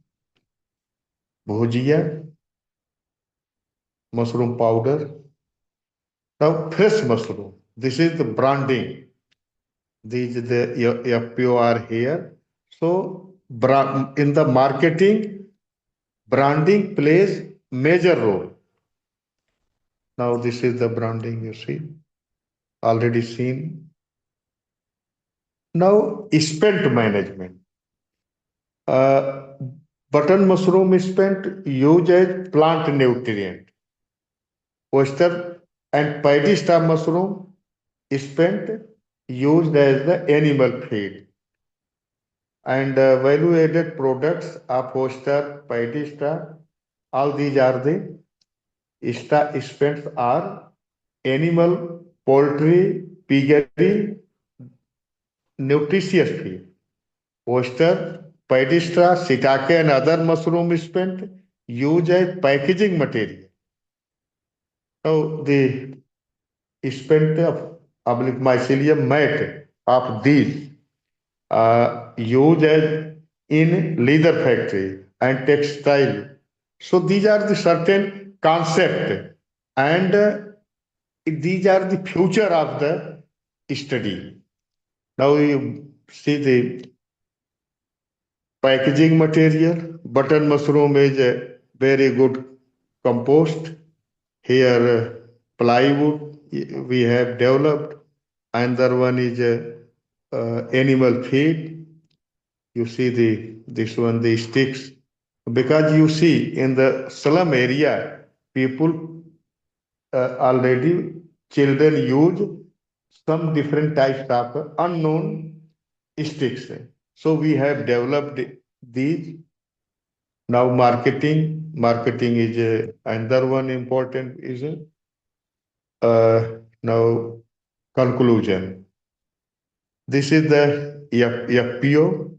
bhujia, mushroom powder. Now fresh mushroom. This is the branding. These the FPO are here. So in the marketing, branding plays major role. Now this is the branding you see, already seen. Now spent management. Uh, Button mushroom spent used as plant nutrient. Oyster and paddy star mushroom spent used as the animal feed. And value added products of oyster, paddy star, all these are the spent are animal, poultry, piggery, nutritious feed. Oyster, Pydestra, shiitake and other mushroom spent used as packaging material. Now the spent of oblique mycelium mat of these used as in leather factory and textile. So these are the certain concept, and these are the future of the study. Now you see the packaging material. Button mushroom is a very good compost. Here, plywood we have developed. Another one is animal feed. You see this one, the sticks. Because you see in the slum area, people already children use some different types of unknown sticks. So we have developed these. Now marketing is another one important is now conclusion. This is the FPO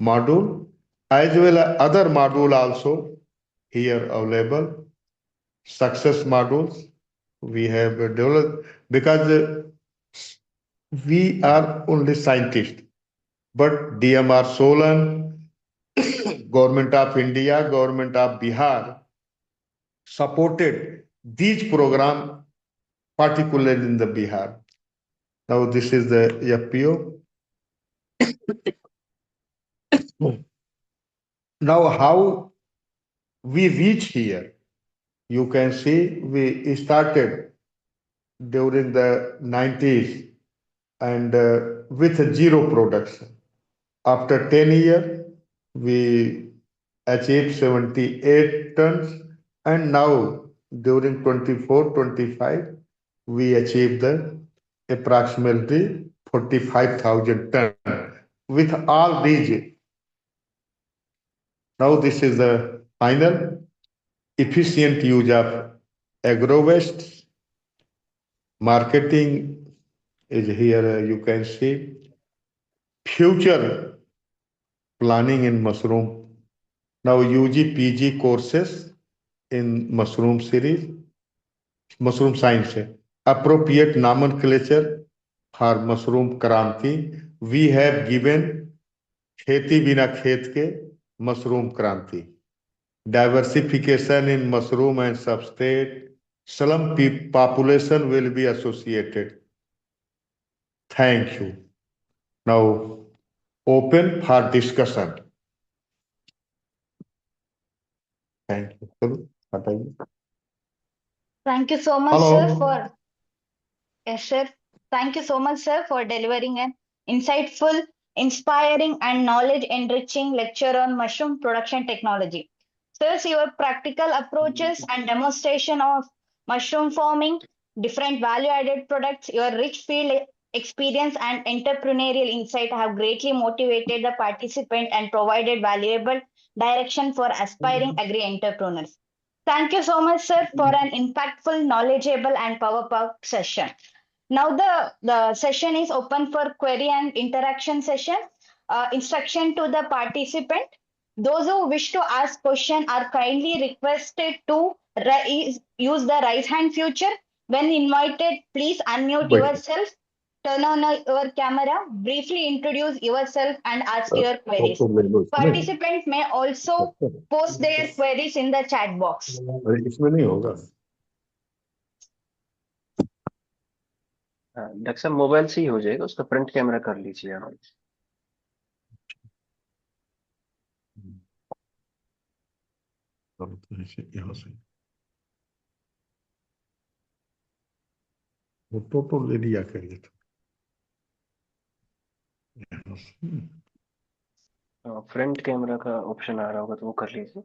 module as well as other module also here available. Success modules we have developed because we are only scientists, but DMR Solan, Government of India, Government of Bihar supported these programs, particularly in the Bihar. Now this is the FPO. Now how we reach here? You can see we started during the 90s and with zero production. After 10 years, we achieved 78 tons, and now during 24-25, we achieved the approximately 45,000 tons with all these. Now this is the final efficient use of agro waste. Marketing is here, you can see. Future planning in mushroom. Now UG PG courses in mushroom series, mushroom science, appropriate nomenclature for mushroom kranti. We have given खेती बिना खेत के mushroom kranti. Diversification in mushroom and substrate. Slum population will be associated. Thank you. Now open for discussion. Thank you. चलो, बताइए. Thank you so much, Hello. sir, for yes, sir. Thank you so much, sir, for delivering an insightful, inspiring, and knowledge-enriching lecture on mushroom production technology. Sirs, your practical approaches and demonstration of mushroom farming, different value-added products, your rich field experience and entrepreneurial insight have greatly motivated the participant and provided valuable direction for aspiring agri-entrepreneurs. Thank you so much, sir, for an impactful, knowledgeable, and power-packed session. Now the session is open for query and interaction session. Instruction to the participant. Those who wish to ask question are kindly requested to use the raise hand feature. When invited, please unmute Wait. yourself, turn on your camera, briefly introduce yourself and ask your queries. Participants may also post their queries in the chat box. इसमें नहीं होगा. Doctor साहब mobile से ही हो जाएगा, उसका front camera कर लीजिए आप. यहाँ से वो तो ले लिया करिए तो. फ्रंट कैमरा का ऑप्शन आ रहा होगा तो वो कर लीजिए.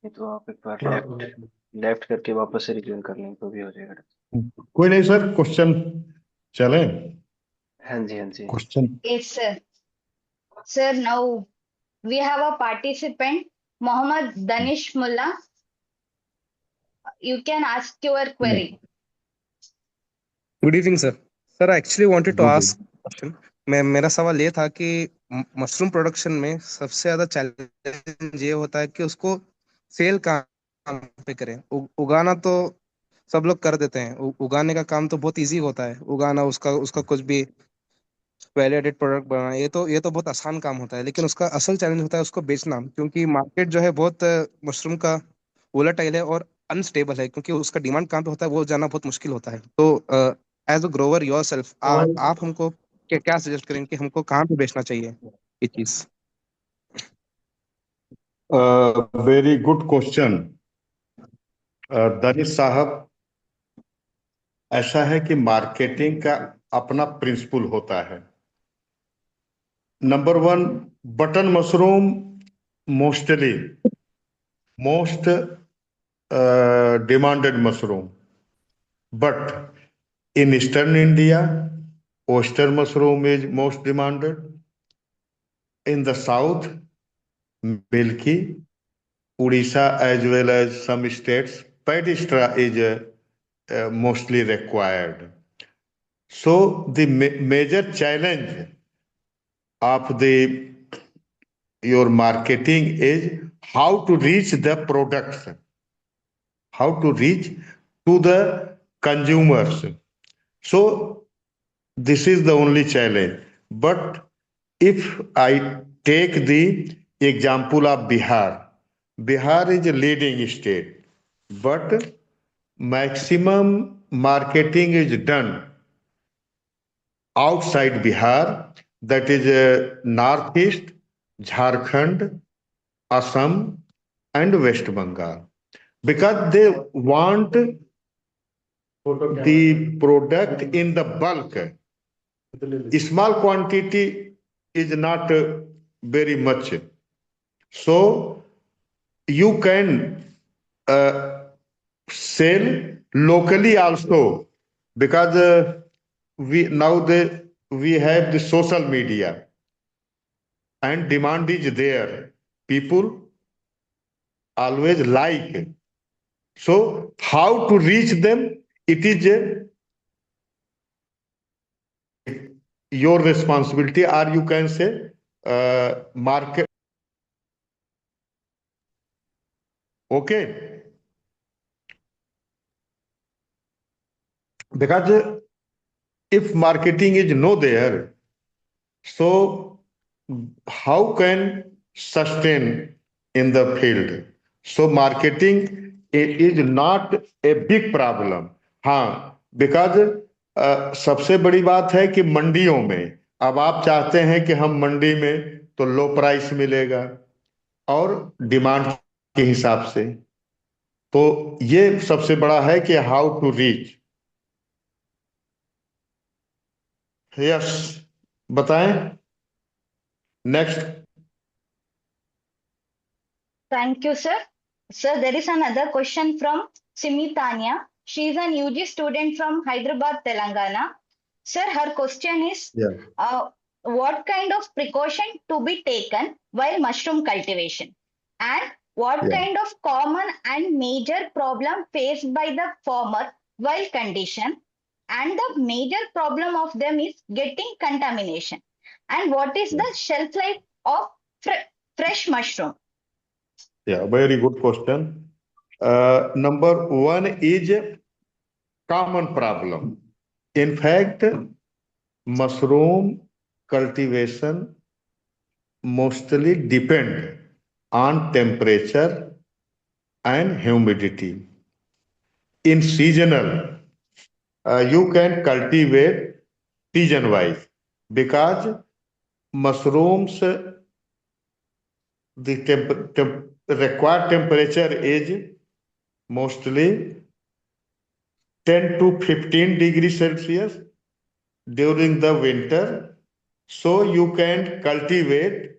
ये तो आप एक बार लेफ्ट लेफ्ट करके वापस से रिज्यूम कर लेंगे तो भी हो जाएगा. कोई नहीं सर, क्वेश्चन चले. हाँ जी, हाँ जी. Question. Yes, sir. Sir, now we have a participant, Mohammad Danish Mullah. You can ask your query. Good evening sir. Sir I actually wanted to Good. Ask question. मेरा सवाल ये था कि मशरूम प्रोडक्शन में सबसे ज्यादा चैलेंज ये होता है कि उसको सेल कहाँ पे करें. उगाना तो सब लोग कर देते हैं. उगाने का काम तो बहुत इजी होता है. उगाना, उसका उसका कुछ भी वैल्यू एडेड प्रोडक्ट बनाना, ये तो बहुत आसान काम होता है. लेकिन उसका असल चैलेंज होता है उसको बेचना, क्योंकि मार्केट जो है बहुत मशरूम का वोलेटाइल है और अनस्टेबल है, क्योंकि उसका डिमांड कहाँ पे होता है वो जानना बहुत मुश्किल होता है. तो as a grower yourself, आप हमको क्या सजेस्ट करेंगे कि हमको कहाँ पे बेचना चाहिए ये चीज. Very good question. दनिश साहब, ऐसा है कि मार्केटिंग का अपना प्रिंसिपल होता है. Number one, button mushroom mostly most demanded mushroom, but in eastern India, oyster mushroom is most demanded. In the south, milky, Odisha as well as some states, paddy straw is mostly required. So the major challenge of your marketing is how to reach the products, how to reach to the consumers. So this is the only challenge. But if I take the example of Bihar is a leading state, but maximum marketing is done outside Bihar, that is Northeast, Jharkhand, Assam, and West Bengal, because they want the product in the bulk. Small quantity is not very much. So you can sell locally also, because we have the social media and demand is there. People always like. So how to reach them? It is your responsibility, or you can say market. Okay, because if marketing is no there, so how can sustain in the field? So marketing is not a big problem. हाँ, because सबसे बड़ी बात है कि मंडियों में अब आप चाहते हैं कि हम मंडी में तो लो प्राइस मिलेगा और डिमांड के हिसाब से, तो ये सबसे बड़ा है कि हाउ टू रीच। यस, बताएं next. Thank you, sir. Sir, there is another question from Simitanya. She is an UG student from Hyderabad, Telangana. Sir, her question is, what kind of precaution to be taken while mushroom cultivation? And what Yeah. kind of common and major problem faced by the farmer while condition? And the major problem of them is getting contamination. And what is the shelf life of fresh mushroom? Yeah, very good question. Number one is a common problem. In fact, mushroom cultivation mostly depend on temperature and humidity. In seasonal, you can cultivate season wise because mushrooms, the required temperature is mostly 10 to 15 degrees Celsius during the winter. So you can cultivate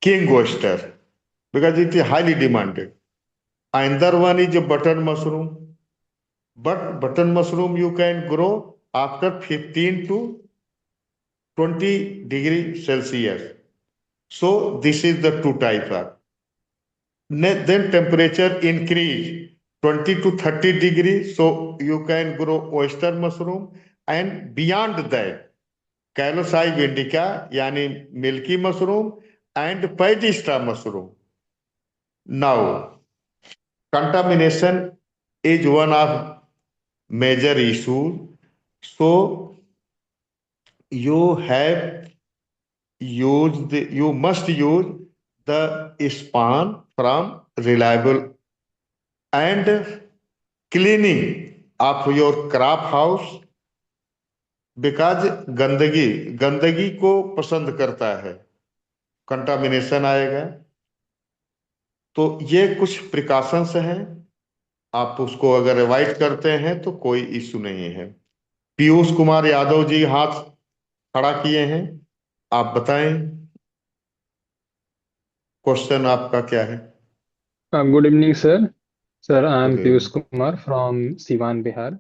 king oyster because it is highly demanded. Another one is a button mushroom. But button mushroom you can grow after 15 to 20 degrees Celsius. So this is the two types are. Then temperature increase 20 to 30 degrees. So you can grow oyster mushroom, and beyond that, Calypsis indica, yani milky mushroom and Pygesta mushroom. Now, contamination is one of major issues. So you must use the spawn from reliable and cleaning of your crop house because गंदगी को पसंद करता है, contamination आएगा। तो ये कुछ precautions हैं, आप उसको अगर अवॉइड करते हैं तो कोई इश्यू नहीं है। पीयूष कुमार यादव जी हाथ खड़ा किए हैं, आप बताएं क्वेश्चन आपका क्या है। Good evening, sir. Sir, I am Good Piyush evening. Kumar from Siwan, Bihar.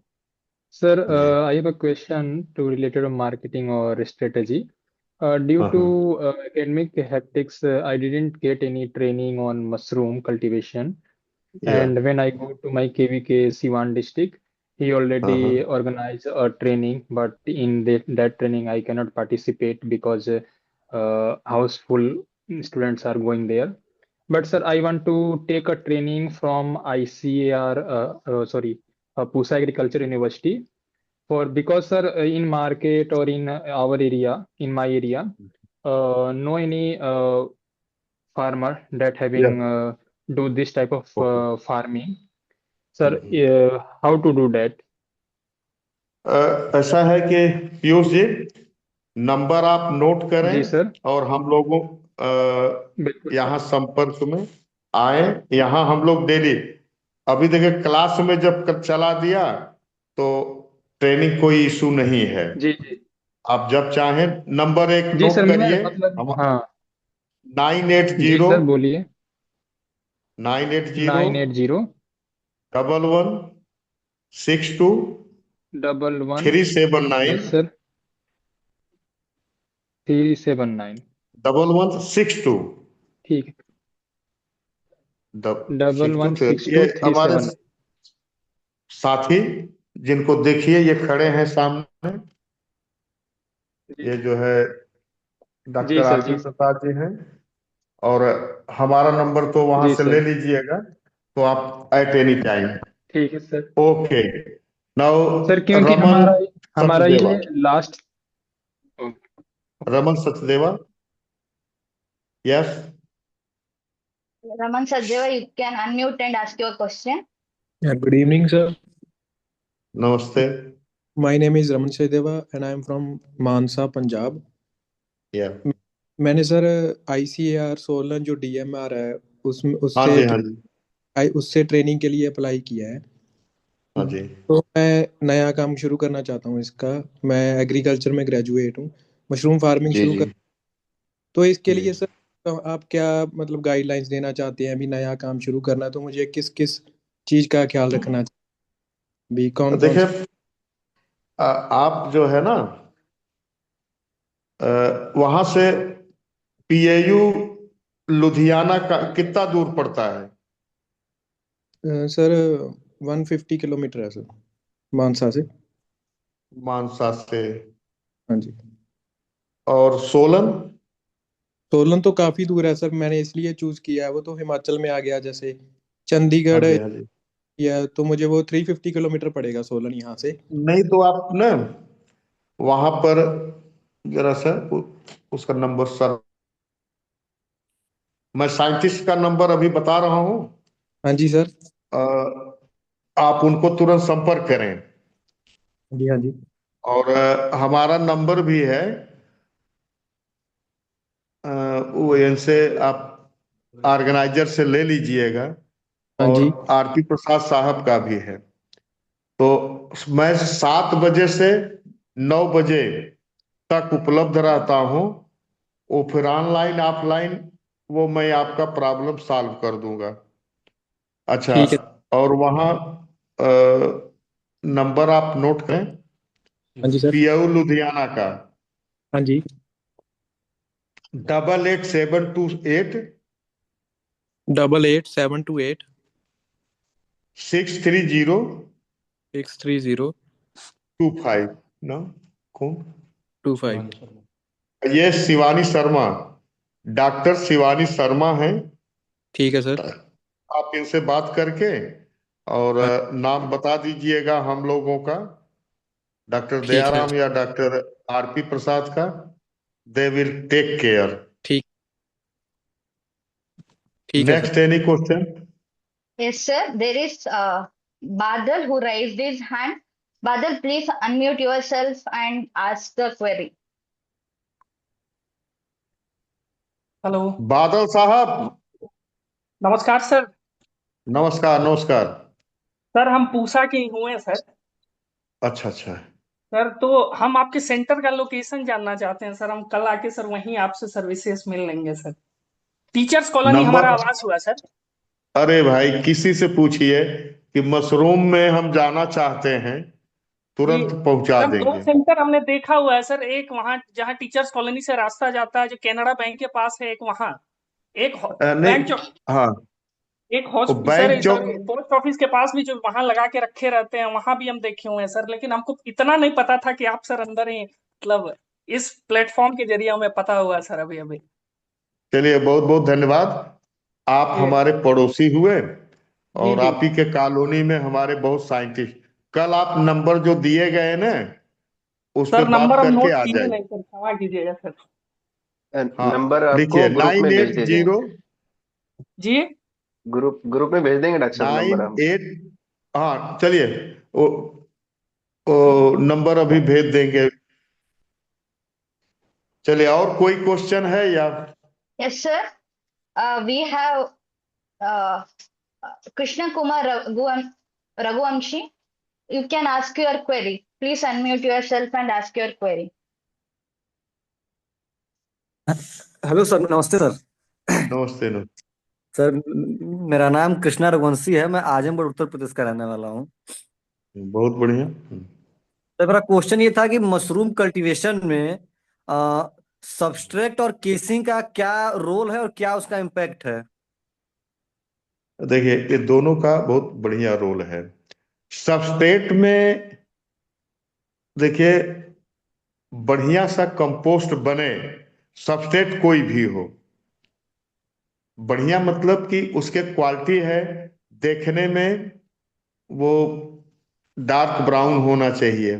Sir, जी I have a question to related to marketing or strategy. Due हाँ to हाँ academic hectics, I didn't get any training on mushroom cultivation. या And when I go to my KVK Siwan district, he हाँ already organized a training, but in that training, I cannot participate because houseful students are going there. But sir, I want to take a training from ICAR, Pusa Agriculture University for because sir, in market or in our area, in my area, no any farmer that या having do this type of okay. farming. Sir, how to do that? ऐसा है कि Piyush ji, number आप note करें जी sir, और हम लोगों बिल्कुल यहाँ सर। संपर्क में आए। यहाँ हम लोग डेली, अभी देखिए क्लास में जब चला दिया तो ट्रेनिंग कोई इशू नहीं है। जी जी आप जब चाहें नंबर एक जी सर, नोट मैं करिए, मतलब हाँ 980 जी सर बोलिए। 980 980 1162 11 379 यस सर 379 1162 ठीक है। सिक्स टू 1162 ये हमारे 37 साथी जिनको देखिए ये खड़े हैं सामने, ये जो है जी डॉक्टर सर आरपी जी प्रसाद जी हैं, और हमारा नंबर तो वहां जी से ले सर लीजिएगा, तो आप एट एनी टाइम। ठीक है सर। ओके, नाउ सर क्योंकि रमन हमारा हमारा सचदेवा, ये last. Raman Sachdeva. Yes. Raman Sadhya, you can unmute and ask your question. Yeah, good evening, sir. नमस्ते। My name is Raman Saideva and I am from Mansa, Punjab. या। मैंने sir ICAR Solan जो DMR है उसमें हाँ उससे जी, हाँ जी, उससे ट्रेनिंग के लिए अप्लाई किया है। हाँ जी, तो मैं नया काम शुरू करना चाहता हूँ इसका। मैं एग्रीकल्चर में ग्रेजुएट हूँ, मशरूम फार्मिंग जी शुरू जी कर। तो इसके जी। लिए सर आप क्या मतलब गाइडलाइंस देना चाहते हैं? अभी नया काम शुरू करना है तो मुझे किस किस चीज़ का ख्याल रखना चाहिए? भी कौन कौन देखिए, सी? आप जो है ना, वहां से PAU लुधियाना का कितना दूर पड़ता है? सर 150 किलोमीटर है सर, मानसा से। मानसा से। हाँ जी। और सोलन? सोलन तो काफी दूर है सर, मैंने इसलिए चूज किया है, वो तो हिमाचल में आ गया। जैसे हाँ चंडीगढ़ जी, हाँ जी। या तो मुझे वो 350 किलोमीटर पड़ेगा सोलन यहाँ से। नहीं तो आप ना वहां पर जरा सा उसका नंबर सर, मैं साइंटिस्ट का नंबर अभी बता रहा हूँ। हाँ जी सर। अ, आप उनको तुरंत संपर्क करें। हाँ जी, हाँ जी। और हमारा नंबर भी है, वो इनसे आप ऑर्गेनाइजर से ले लीजिएगा। हाँ और जी। RP प्रसाद साहब का भी है। तो मैं 7 बजे से 9 बजे तक उपलब्ध रहता हूँ। वो फिर ऑनलाइन ऑफलाइन वो मैं आपका प्रॉब्लम सॉल्व कर दूंगा। अच्छा। ठीक है। और वहाँ नंबर आप नोट करें, हाँ जी सर। PAU लुधियाना का हाँ जी। 888728 888728 630 630 25 ना। कौन? 25। ये शिवानी शर्मा, डॉक्टर शिवानी शर्मा है। ठीक है सर। आप इनसे बात करके और हाँ। नाम बता दीजिएगा हम लोगों का, डॉक्टर ठीक है। दयाराम या डॉक्टर RP प्रसाद का। They will take care. ठीक। ठीक है sir. Next any question? Yes, sir. There is Badal who raised his hand. Badal, please unmute yourself and ask the query. Hello. बादल साहब, नमस्कार सर। नमस्कार नमस्कार। सर हम पूसा के ही हुए हैं सर। अच्छा अच्छा। सर तो हम आपके सेंटर का लोकेशन जानना चाहते हैं सर। हम कल आके सर वहीं आपसे सर्विसेज मिल लेंगे सर। टीचर्स कॉलोनी हमारा नंबर? आवास हुआ सर। अरे भाई, किसी से पूछिए कि मशरूम में हम जाना चाहते हैं, जी तुरंत पहुंचा सर, दो देंगे। सेंटर हमने देखा हुआ है सर। एक वहाँ जहाँ टीचर्स कॉलोनी से रास्ता जाता है, जो कैनरा बैंक के पास है, एक वहाँ, एक बैंक नहीं। चौक, हाँ। एक वो सर बैंक इधर चौक। पोस्ट ऑफिस के पास भी जो वहां लगा के रखे रहते हैं, वहां भी हम देखे हुए हैं सर। लेकिन हमको इतना नहीं पता था कि आप सर अंदर ही, मतलब इस प्लेटफॉर्म के जरिए हमें पता हुआ सर अभी अभी। चलिए, बहुत बहुत धन्यवाद। आप जी हमारे पड़ोसी हुए। जी और जी। आप ही के कॉलोनी में हमारे बहुत साइंटिस्ट। कल आप नंबर जो दिए गए ना, उस पे सर बात नंबर हम करके नोट आ किए जाइए। नहीं सर, क्षमा कीजिएगा सर। हाँ, नंबर आपको लिखिए ग्रुप में नाइन भेज एट दिए जाएंगे। जीरो जी ग्रुप में भेज देंगे डॉक्टर साहब नाइन नंबर हम। एट हाँ चलिए, वो, नंबर अभी भेज देंगे। चलिए, और कोई क्वेश्चन है या? Yes, sir. We have uh, Krishna Kumar Raghuamshi. You can ask your query. Please unmute yourself and ask your query. Hello sir, नमस्ते सर। नमस्ते नमस्ते। सर मेरा नाम कृष्णा रघुवंशी है, मैं आजमगढ़ उत्तर प्रदेश का रहने वाला हूँ। बहुत बढ़िया। सर मेरा क्वेश्चन ये था कि मशरूम कल्टीवेशन में सबस्ट्रेट और केसिंग का क्या रोल है और क्या उसका इम्पैक्ट है? देखिए, ये दोनों का बहुत बढ़िया रोल है। सबस्ट्रेट में देखिए, बढ़िया सा कंपोस्ट बने, सबस्ट्रेट कोई भी हो, बढ़िया मतलब कि उसके क्वालिटी है, देखने में वो डार्क ब्राउन होना चाहिए।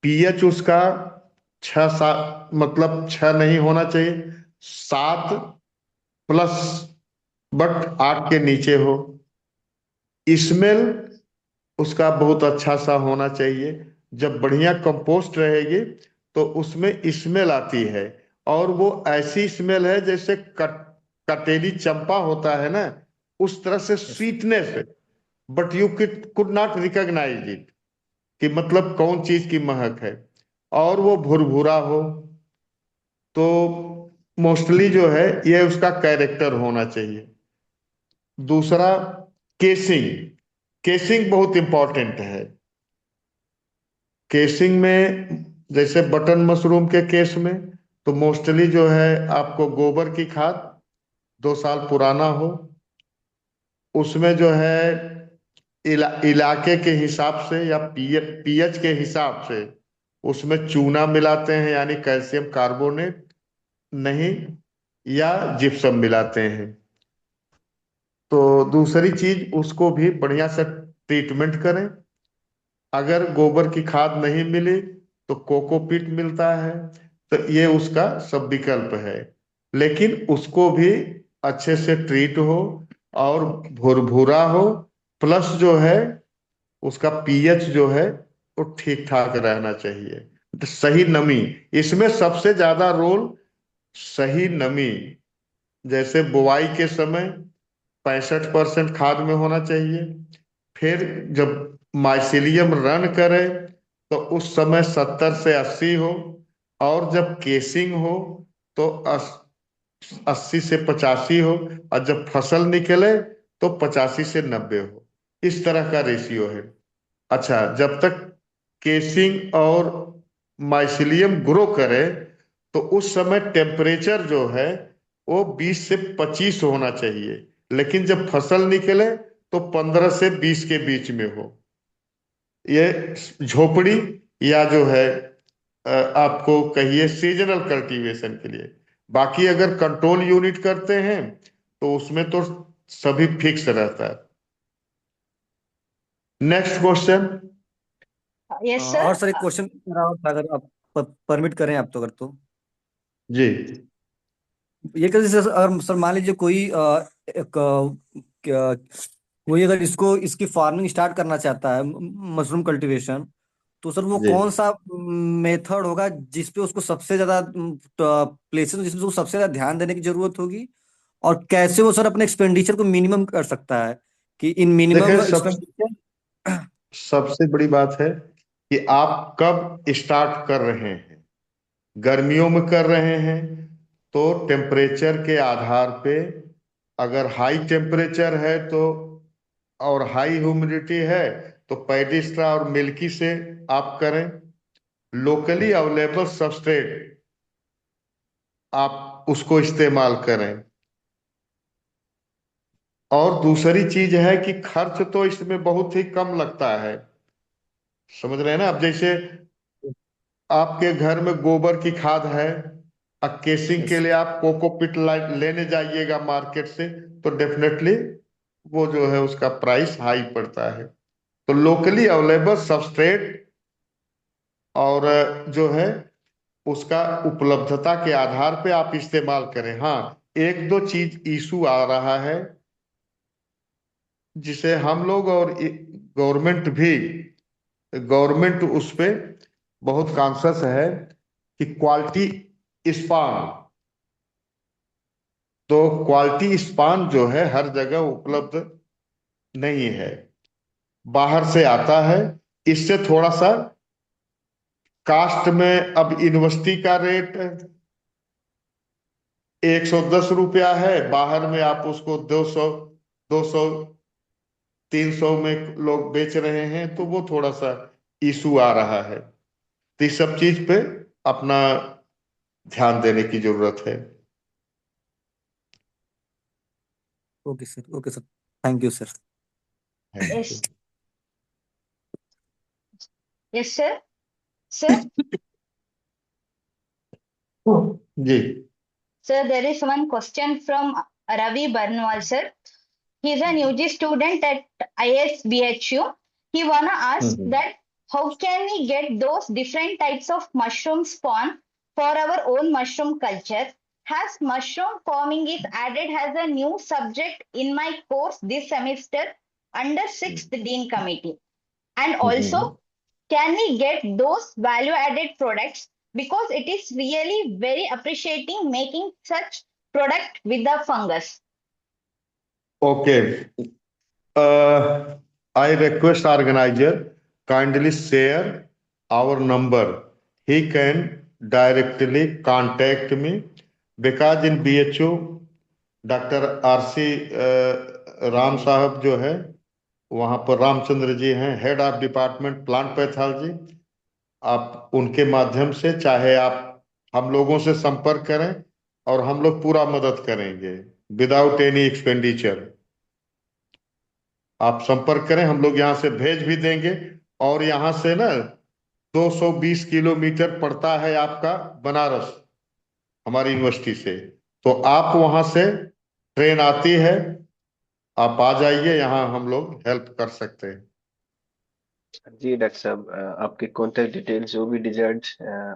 पीएच उसका 6-7 मतलब 6 नहीं होना चाहिए, 7+ बट 8 के नीचे हो। स्मेल उसका बहुत अच्छा सा होना चाहिए। जब बढ़िया कंपोस्ट रहेगी तो उसमें स्मेल आती है, और वो ऐसी स्मेल है जैसे कटेरी चंपा होता है ना, उस तरह से sweetness, but you could not recognise it कि मतलब कौन चीज की महक है। और वो भुरभुरा हो, तो मोस्टली जो है ये उसका कैरेक्टर होना चाहिए। दूसरा, केसिंग। केसिंग बहुत इंपॉर्टेंट है। केसिंग में जैसे बटन मशरूम के केस में तो मोस्टली जो है आपको गोबर की खाद 2 साल पुराना हो, उसमें जो है इलाके के हिसाब से या पीएच के हिसाब से उसमें चूना मिलाते हैं, यानी कैल्शियम कार्बोनेट नहीं, या जिप्सम मिलाते हैं। तो दूसरी चीज, उसको भी बढ़िया से ट्रीटमेंट करें। अगर गोबर की खाद नहीं मिली तो कोकोपीट मिलता है, तो ये उसका सब विकल्प है। लेकिन उसको भी अच्छे से ट्रीट हो और भुरभुरा हो, प्लस जो है उसका पीएच जो है वो ठीक ठाक रहना चाहिए। तो सही नमी, इसमें सबसे ज्यादा रोल सही नमी। जैसे बुआई के समय 65% खाद में होना चाहिए। फिर जब माइसिलियम रन करे तो उस समय 70 से 80 हो, और जब केसिंग हो तो 80 से 85 हो, और जब फसल निकले तो 85 से 90 हो। इस तरह का रेशियो है। अच्छा, जब तक केसिंग और माइसिलियम ग्रो करे तो उस समय टेम्परेचर जो है वो 20 से 25 होना चाहिए, लेकिन जब फसल निकले तो 15 से 20 के बीच में हो। ये झोपड़ी या जो है आपको कहिए सीजनल कल्टीवेशन के लिए। बाकी अगर कंट्रोल यूनिट करते हैं तो उसमें तो सभी फिक्स रहता है। Next question. Yes, और sir. सर एक क्वेश्चन अगर आप परमिट करें आप तो, अगर तो जी, ये कैसे सर, अगर सर मान लीजिए कोई कोई अगर इसकी फार्मिंग स्टार्ट करना चाहता है, मशरूम कल्टीवेशन, तो सर वो जी। कौन सा मेथड होगा जिसपे उसको सबसे ज्यादा प्लेसेस जिसमें उसको सबसे ज्यादा ध्यान देने की जरूरत होगी, और कैसे वो सर अपने एक्सपेंडिचर को मिनिमम कर सकता है कि इन देखिए, मिनिमम एक्सपेंडिचर। सबसे बड़ी बात है कि आप कब स्टार्ट कर रहे हैं। गर्मियों में कर रहे हैं तो टेम्परेचर के आधार पे, अगर हाई टेम्परेचर है तो और हाई ह्यूमिडिटी है तो पैडिस्ट्रा और मिल्की से आप करें। लोकली अवेलेबल सबस्ट्रेट आप उसको इस्तेमाल करें। और दूसरी चीज है कि खर्च तो इसमें बहुत ही कम लगता है। समझ रहे हैं ना? अब जैसे आपके घर में गोबर की खाद है, केसिंग के लिए आप कोकोपीट लेने जाइएगा मार्केट से, तो डेफिनेटली वो जो है उसका प्राइस हाई पड़ता है। तो लोकली अवेलेबल सबस्ट्रेट और जो है उसका उपलब्धता के आधार पे आप इस्तेमाल करें। हाँ, एक दो चीज इशू आ रहा है जिसे हम लोग और गवर्नमेंट उस पे बहुत कॉन्शियस है कि क्वालिटी स्पान। तो क्वालिटी स्पान जो है हर जगह उपलब्ध नहीं है, बाहर से आता है। इससे थोड़ा सा कास्ट में, अब यूनिवर्सिटी का रेट 110 रुपया है, बाहर में आप उसको 200, 200, 300 में लोग बेच रहे हैं, तो वो थोड़ा सा इशू आ रहा है। तो इस सब चीज पे अपना ध्यान देने की जरूरत है। Okay sir, okay sir, thank you sir. Yes. Yes, sir. Sir, जी। sir, there is one question from Ravi Barnwal, sir. He's an UG student at ISBHU. He wanna ask that how can we get those different types of mushroom spawn for our own mushroom culture? Has mushroom farming is added as a new subject in my course this semester under 6th Dean Committee? And also, can we get those value added products, because it is really very appreciating making such product with the fungus. Okay. I request organizer kindly share our number. He can directly contact me because in BHU doctor RC Ram साहब जो है वहां पर रामचंद्र जी हैं, head of department plant pathology. आप उनके माध्यम से चाहे आप हम लोगों से संपर्क करें और हम लोग पूरा मदद करेंगे विदाउट एनी एक्सपेंडिचर। आप संपर्क करें, हम लोग यहाँ से भेज भी देंगे। और यहाँ से ना 220 किलोमीटर पड़ता है आपका बनारस हमारी यूनिवर्सिटी से, तो आप वहां से ट्रेन आती है, आप आ जाइए, यहाँ हम लोग हेल्प कर सकते हैं। जी डॉक्टर साहब, आपके कॉन्टेक्ट डिटेल्स जो भी डिजायर्ड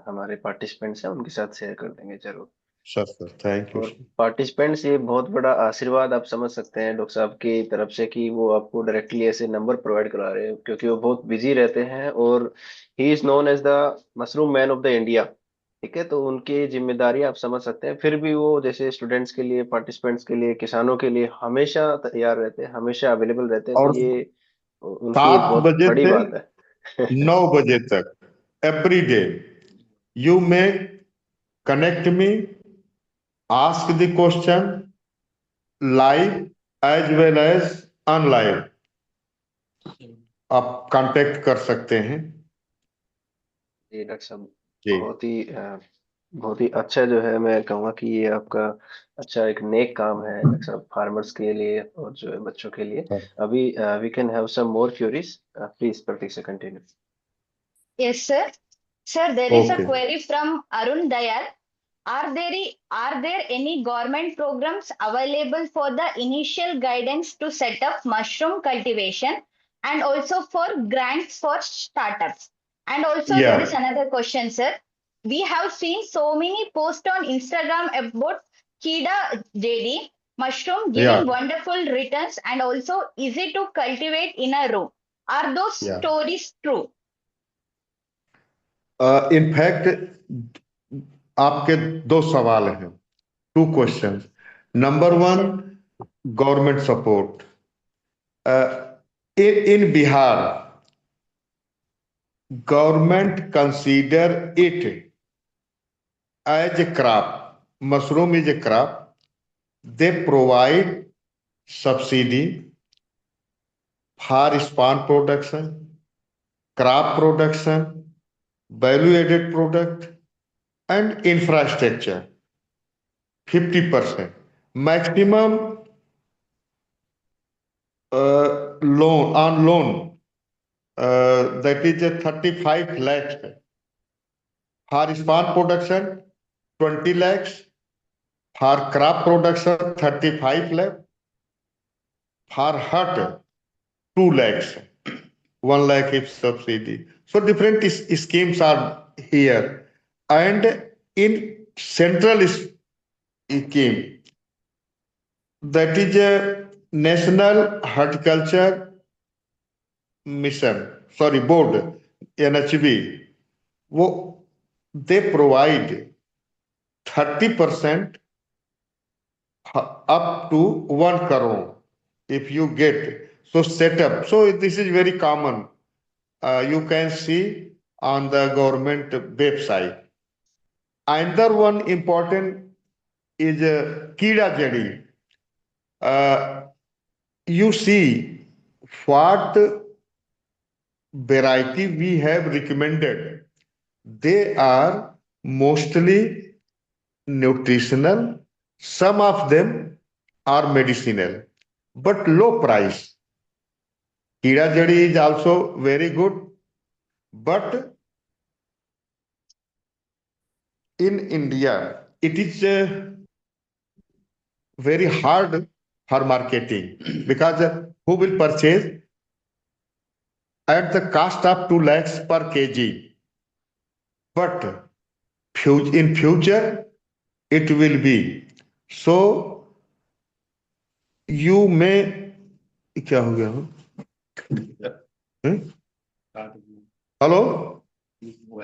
हमारे पार्टिसिपेंट्स हैं उनके साथ शेयर कर देंगे जरूर। Sir thank you. और पार्टिसिपेंट्स, ये बहुत बड़ा आशीर्वाद आप समझ सकते हैं डॉक्टर साहब की तरफ से कि वो आपको डायरेक्टली ऐसे नंबर प्रोवाइड करा रहे हैं, क्योंकि वो बहुत बिजी रहते हैं और he is known as the mushroom man of the India. ठीक है, तो उनकी जिम्मेदारी आप समझ सकते हैं, फिर भी वो जैसे स्टूडेंट्स के लिए, पार्टिसिपेंट्स के लिए, किसानों के लिए हमेशा तैयार रहते हैं, हमेशा अवेलेबल रहते हैं, तो और ये उनकी एक 7 बहुत बजे बड़ी से बात है। 9 बजे तक every day you may connect me, ask the question live as well as online, आप कांटेक्ट कर सकते हैं। जी डॉक्टर साहब, जी बहुत ही अच्छा जो है, मैं कहूँगा कि ये आपका अच्छा एक नेक काम है डॉक्टर साहब, फार्मर्स के लिए और जो है बच्चों के लिए। अभी we can have some more queries, please Pratik से continue. Yes, sir. Sir, there is a okay. query from Arun Dayal. Are there any government programs available for the initial guidance to set up mushroom cultivation and also for grants for startups? And also there is या another question, sir. We have seen so many posts on Instagram about Kida JD mushroom या giving wonderful returns and also easy to cultivate in a room. Are those या stories true? In fact आपके 2 सवाल हैं, 2 question. Number Yes, 1, sir. Government support in Bihar, government consider it as a crop. Mushroom is a crop. They provide subsidy for spawn production, crop production, value added product and infrastructure 50%. Maximum loan that is a 35 lakhs. For spawn production 20 lakhs, for crop production 35 lakh, for hut 2 lakhs, 1 lakh is subsidy. So different schemes are here. And in central scheme, that is a National Horticulture Mission, board, NHB, वो they provide 30% up to 1 crore if you get. So set up. So this is very common. You can see on the government website. Another one important is Kida Jadi. You see what variety we have recommended. They are mostly nutritional. Some of them are medicinal, but low price. Kida Jadi is also very good, but in India, it is very hard for marketing because who will purchase? at the cost of 2 lakhs per kg. But in future, it will be. So you may, क्या हो गया हो? Hello?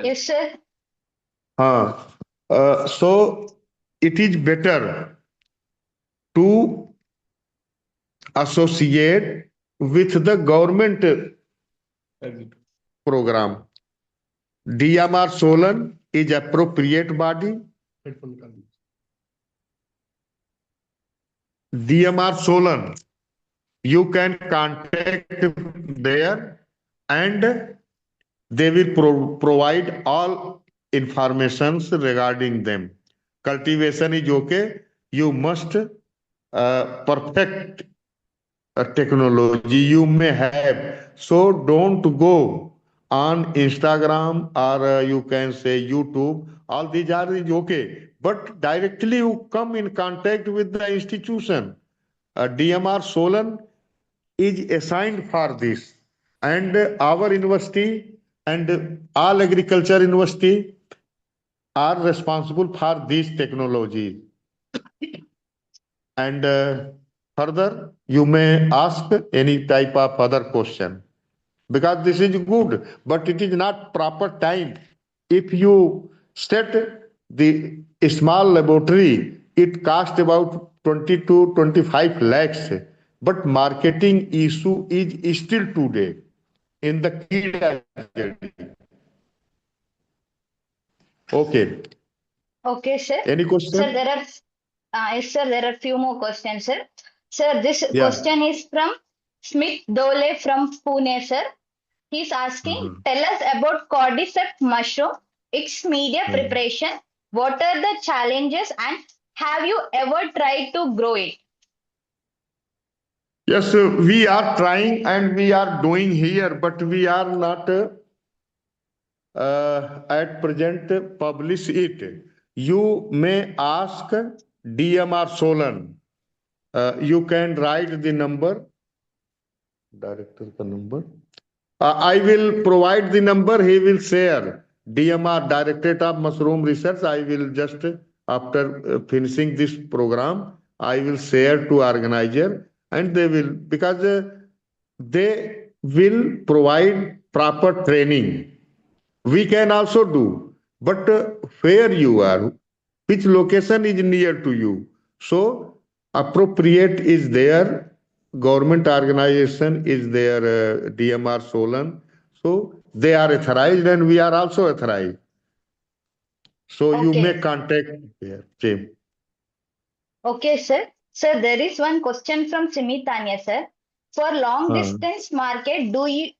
Yes, sir. So it is better to associate with the government program. DMR Solan is appropriate body. DMR Solan, you can contact there and they will provide all informations regarding them. Cultivation is okay. You must perfect technology you may have. So don't go on Instagram or you can say YouTube. All these are is okay. But directly you come in contact with the institution. DMR Solan is assigned for this. And our university and all agriculture university are responsible for these technologies. And further, you may ask any type of other question because this is good, but it is not proper time. If you set the small laboratory, it cost about 20 to 25 lakhs, but marketing issue is still today in the key. Okay. Okay, sir. Any question? Sir, there are yes, sir, there are few more questions, sir. Sir, this Yeah. question is from Smith Dole from Pune, sir. He's asking, tell us about cordyceps mushroom, its media preparation, what are the challenges, and have you ever tried to grow it? Yes, we are trying and we are doing here, but we are not at present publish it. You may ask DMR Solan. You can write the number, director ka number. I will provide the number, he will share. DMR, Directorate of Mushroom Research, I will just, after finishing this program, I will share to organizer and they will, because they will provide proper training. We can also do, but where you are, which location is near to you. So appropriate is there. Government organization is there, DMR Solan. So they are authorized and we are also authorized. So you Okay. may contact there. Same. Okay, sir. Sir, there is one question from Simitanya, sir. For long distance market, do we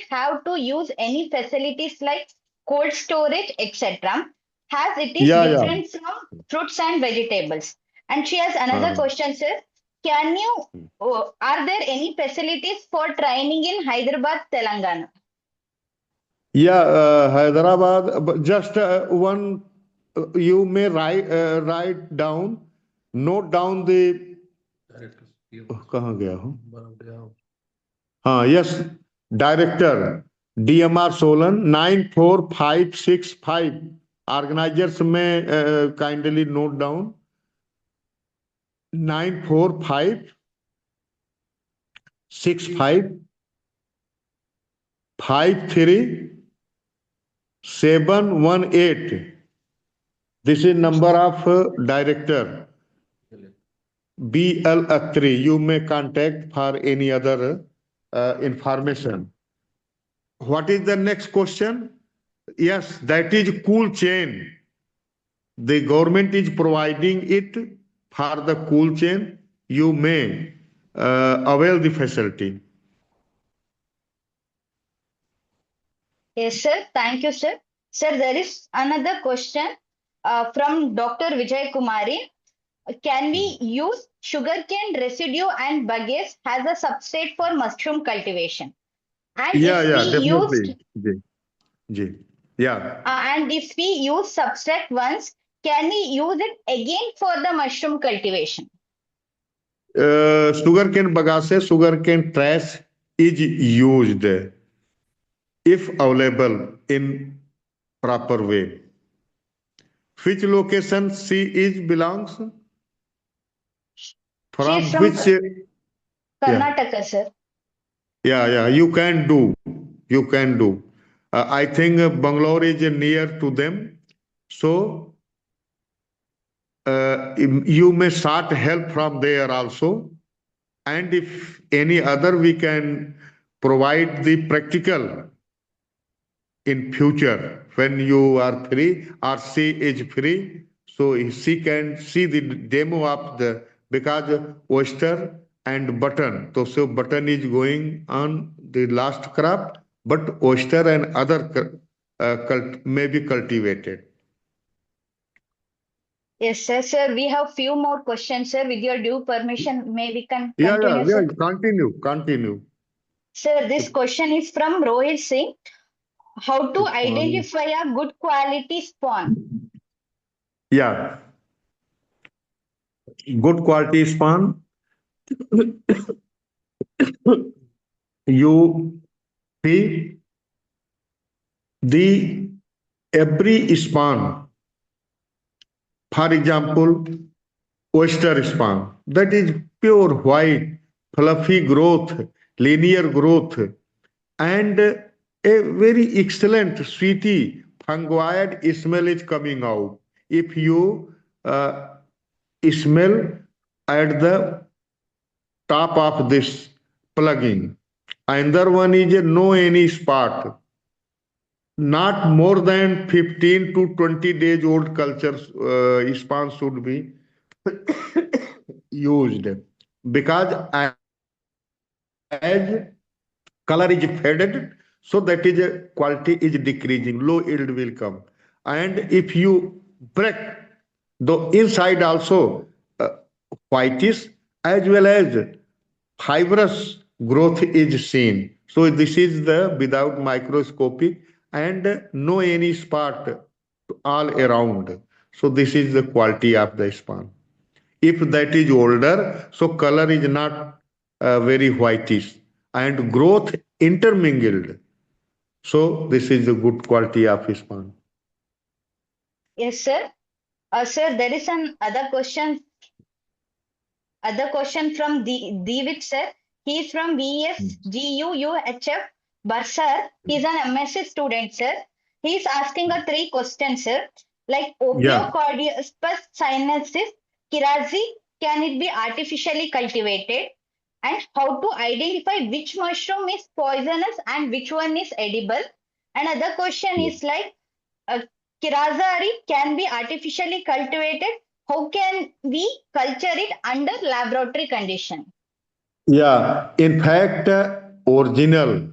have to use any facilities like cold storage, etc., as it is different from fruits and vegetables? And she has another question, sir. Can you, are there any facilities for training in Hyderabad, Telangana? Yeah, Hyderabad, just one, you may write down, note down the, कहाँ गया हूँ? हाँ, yes, director, DMR Solan 94565. Organizers may kindly note down 94565 53718. This is number of director BL Atri. You may contact for any other information. What is the next question? Yes, that is cool chain. The government is providing it for the cool chain. You may avail the facility. Yes, sir. Thank you, sir. Sir, there is another question from Dr. Vijay Kumari. Can we use sugarcane residue and bagasse as a substrate for mushroom cultivation? And definitely. And if we use substrate once, can we use it again for the mushroom cultivation? Sugarcane bagasse, sugarcane trash is used. if available in proper way. Which location she is belongs? She From is from which? Yeah, Karnataka, sir. yeah. You can do. You can do. I think Bangalore is near to them. So you may start help from there also. And if any other, we can provide the practical in future when you are free or she is free. So she can see the demo of the, because oyster and button. So button is going on the last crop, but oyster and other may be cultivated. Yes, sir. Sir, we have few more questions, sir. With your due permission, may we can Yeah, continue, sir? continue. Sir, this question is from Rohit Singh. How to identify a good quality spawn? Yeah, good quality spawn. You see the every spawn, for example, oyster spawn, that is pure white, fluffy growth, linear growth, and a very excellent sweety fungoid smell is coming out. If you smell at the top of this plugin. Another one is a no any spot. Not more than 15 to 20 days old cultures spawn should be used, because as color is faded, so that is a quality is decreasing, low yield will come. And if you break the inside also whitish, as well as fibrous growth is seen. So this is the without microscopic and no any spot all around. So this is the quality of the spawn. If that is older, so color is not very whitish and growth intermingled. So this is the good quality of spawn. Yes, sir. Sir, there is an other question from Divik, sir. He is from VSGUUHF Barsar. He is an MSc student, sir. He is asking a 3 questions, sir. Like Yeah. Opiocordyspus sinensis, Kirazi, can it be artificially cultivated? And how to identify which mushroom is poisonous and which one is edible? Another question is like, Kirazari can be artificially cultivated. How can we culture it under laboratory condition? Yeah, in fact, original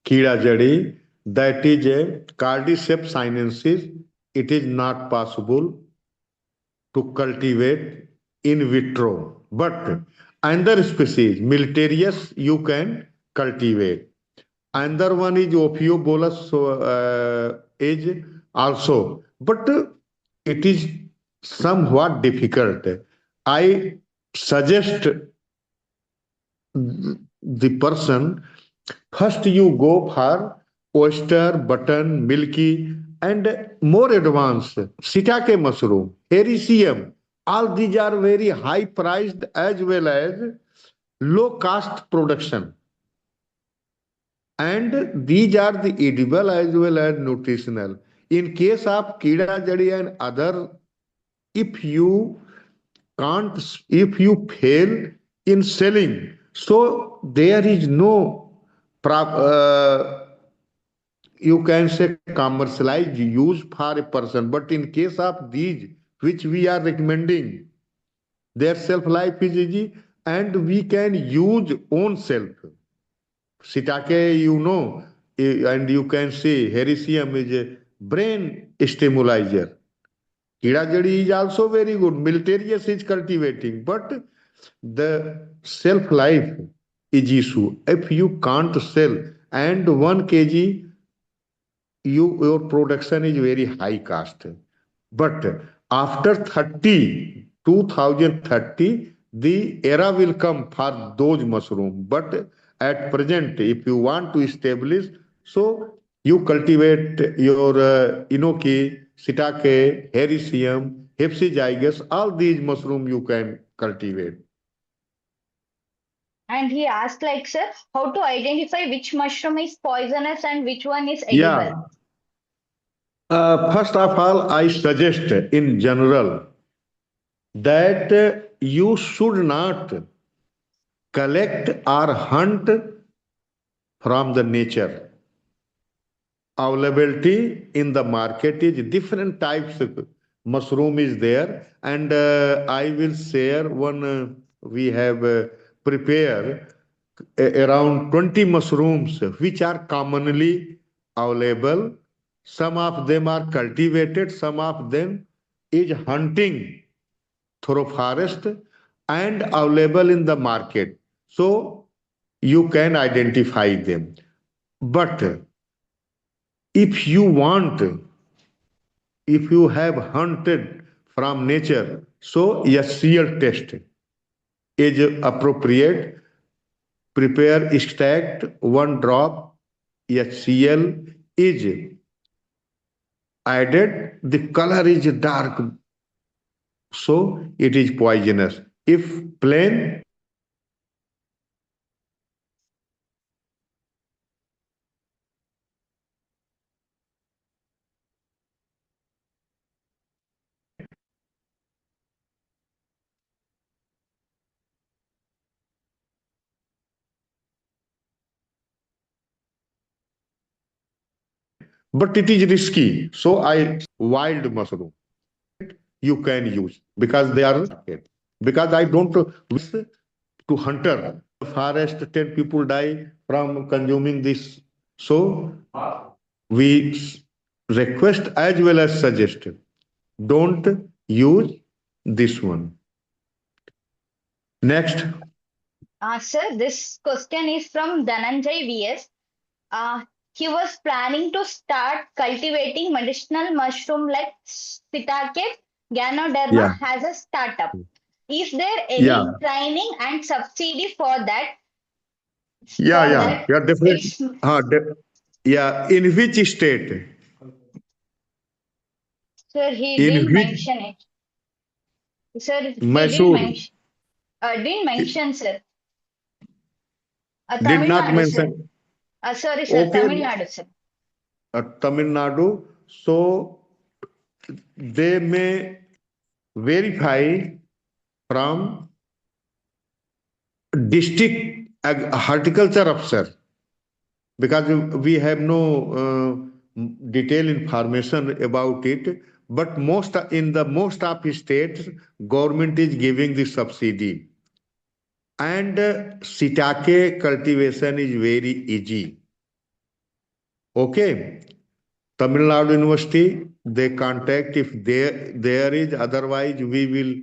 Kira Jadi, that is a Cordyceps sinensis, it is not possible to cultivate in vitro. But another species, Militarius, you can cultivate. Another one is Ophiobolus is also, but it is somewhat difficult. I suggest the person, first you go for oyster, button, milky, and more advanced shiitake mushroom, hericium. All these are very high priced as well as low cost production. And these are the edible as well as nutritional. In case of Kida Jadi and other, if you if you fail in selling, so there is no you can say commercialized use for a person. But in case of these, which we are recommending, their self life is easy and we can use own self. Shiitake, you know, and you can see hericium is a brain stimulator. Kirajadi is also very good. Militarius is cultivating, but the self life is issue. If you can't sell and 1 kg, your production is very high cost. But after 2030, the era will come for those mushroom. But at present, if you want to establish, so You cultivate your enoki, shiitake, hericium, hypsizygus, all these mushroom you can cultivate. And he asked, like, sir, how to identify which mushroom is poisonous and which one is Yeah. edible? First of all, I suggest in general that you should not collect or hunt from the nature. Availability in the market is different types of mushroom is there, and I will share one. We have prepared around 20 mushrooms which are commonly available. Some of them are cultivated, some of them is hunting through forest and available in the market. So you can identify them. But if you want, if you have hunted from nature, so HCl test is appropriate. Prepare extract 1 drop HCl is added. The color is dark, so it is poisonous. If plain, but it is risky. So I wild mushroom you can use because they are market. Because I don't wish to hunter forest 10 people die from consuming this. So we request as well as suggest don't use this one. Next. Sir, this question is from Dhananjay VS. He was planning to start cultivating medicinal mushroom like shiitake, Ganoderma as a startup. Is there any training and subsidy for that? Yeah, definitely. In which state? Sir, he In didn't which? mention it. Sir, he Mysore. didn't mention, sir. Did Tamil not Nadu, mention. sir. Sorry, sir. Okay. Tamil Nadu, sir. Tamil Nadu. So they may verify from district horticulture officer because we have no detailed information about it. But most of states, government is giving the subsidy, and shiitake cultivation is very easy. Okay, Tamil Nadu University, they contact if there is, otherwise we will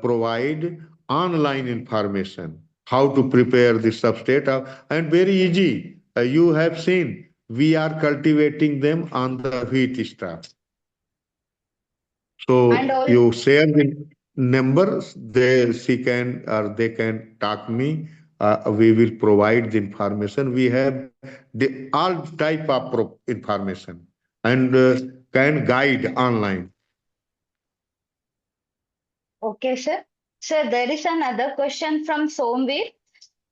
provide online information how to prepare the substrate and very easy. You have seen we are cultivating them on the wheat straw. So you share the numbers, they can talk me. We will provide the information. We have all type of information and can guide online. Okay, sir. Sir, there is another question from Somveer.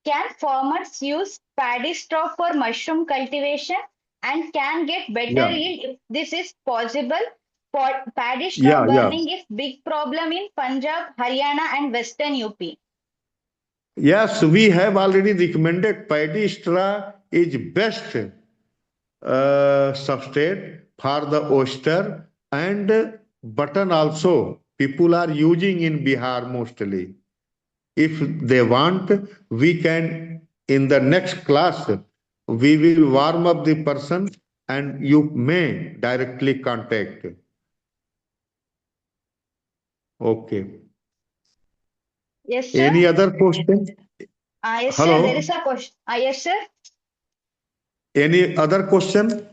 Can farmers use paddy straw for mushroom cultivation and can get better yield if this is possible? Paddy straw burning is big problem in Punjab, Haryana and Western UP. Yes, we have already recommended paddy straw is best substrate for the oyster and button also. People are using in Bihar mostly. If they want, we can, in the next class, we will warm up the person and you may directly contact. Okay. Yes, sir. Any other question? Yes, Hello? sir. There is a question. Yes, sir. Any other question?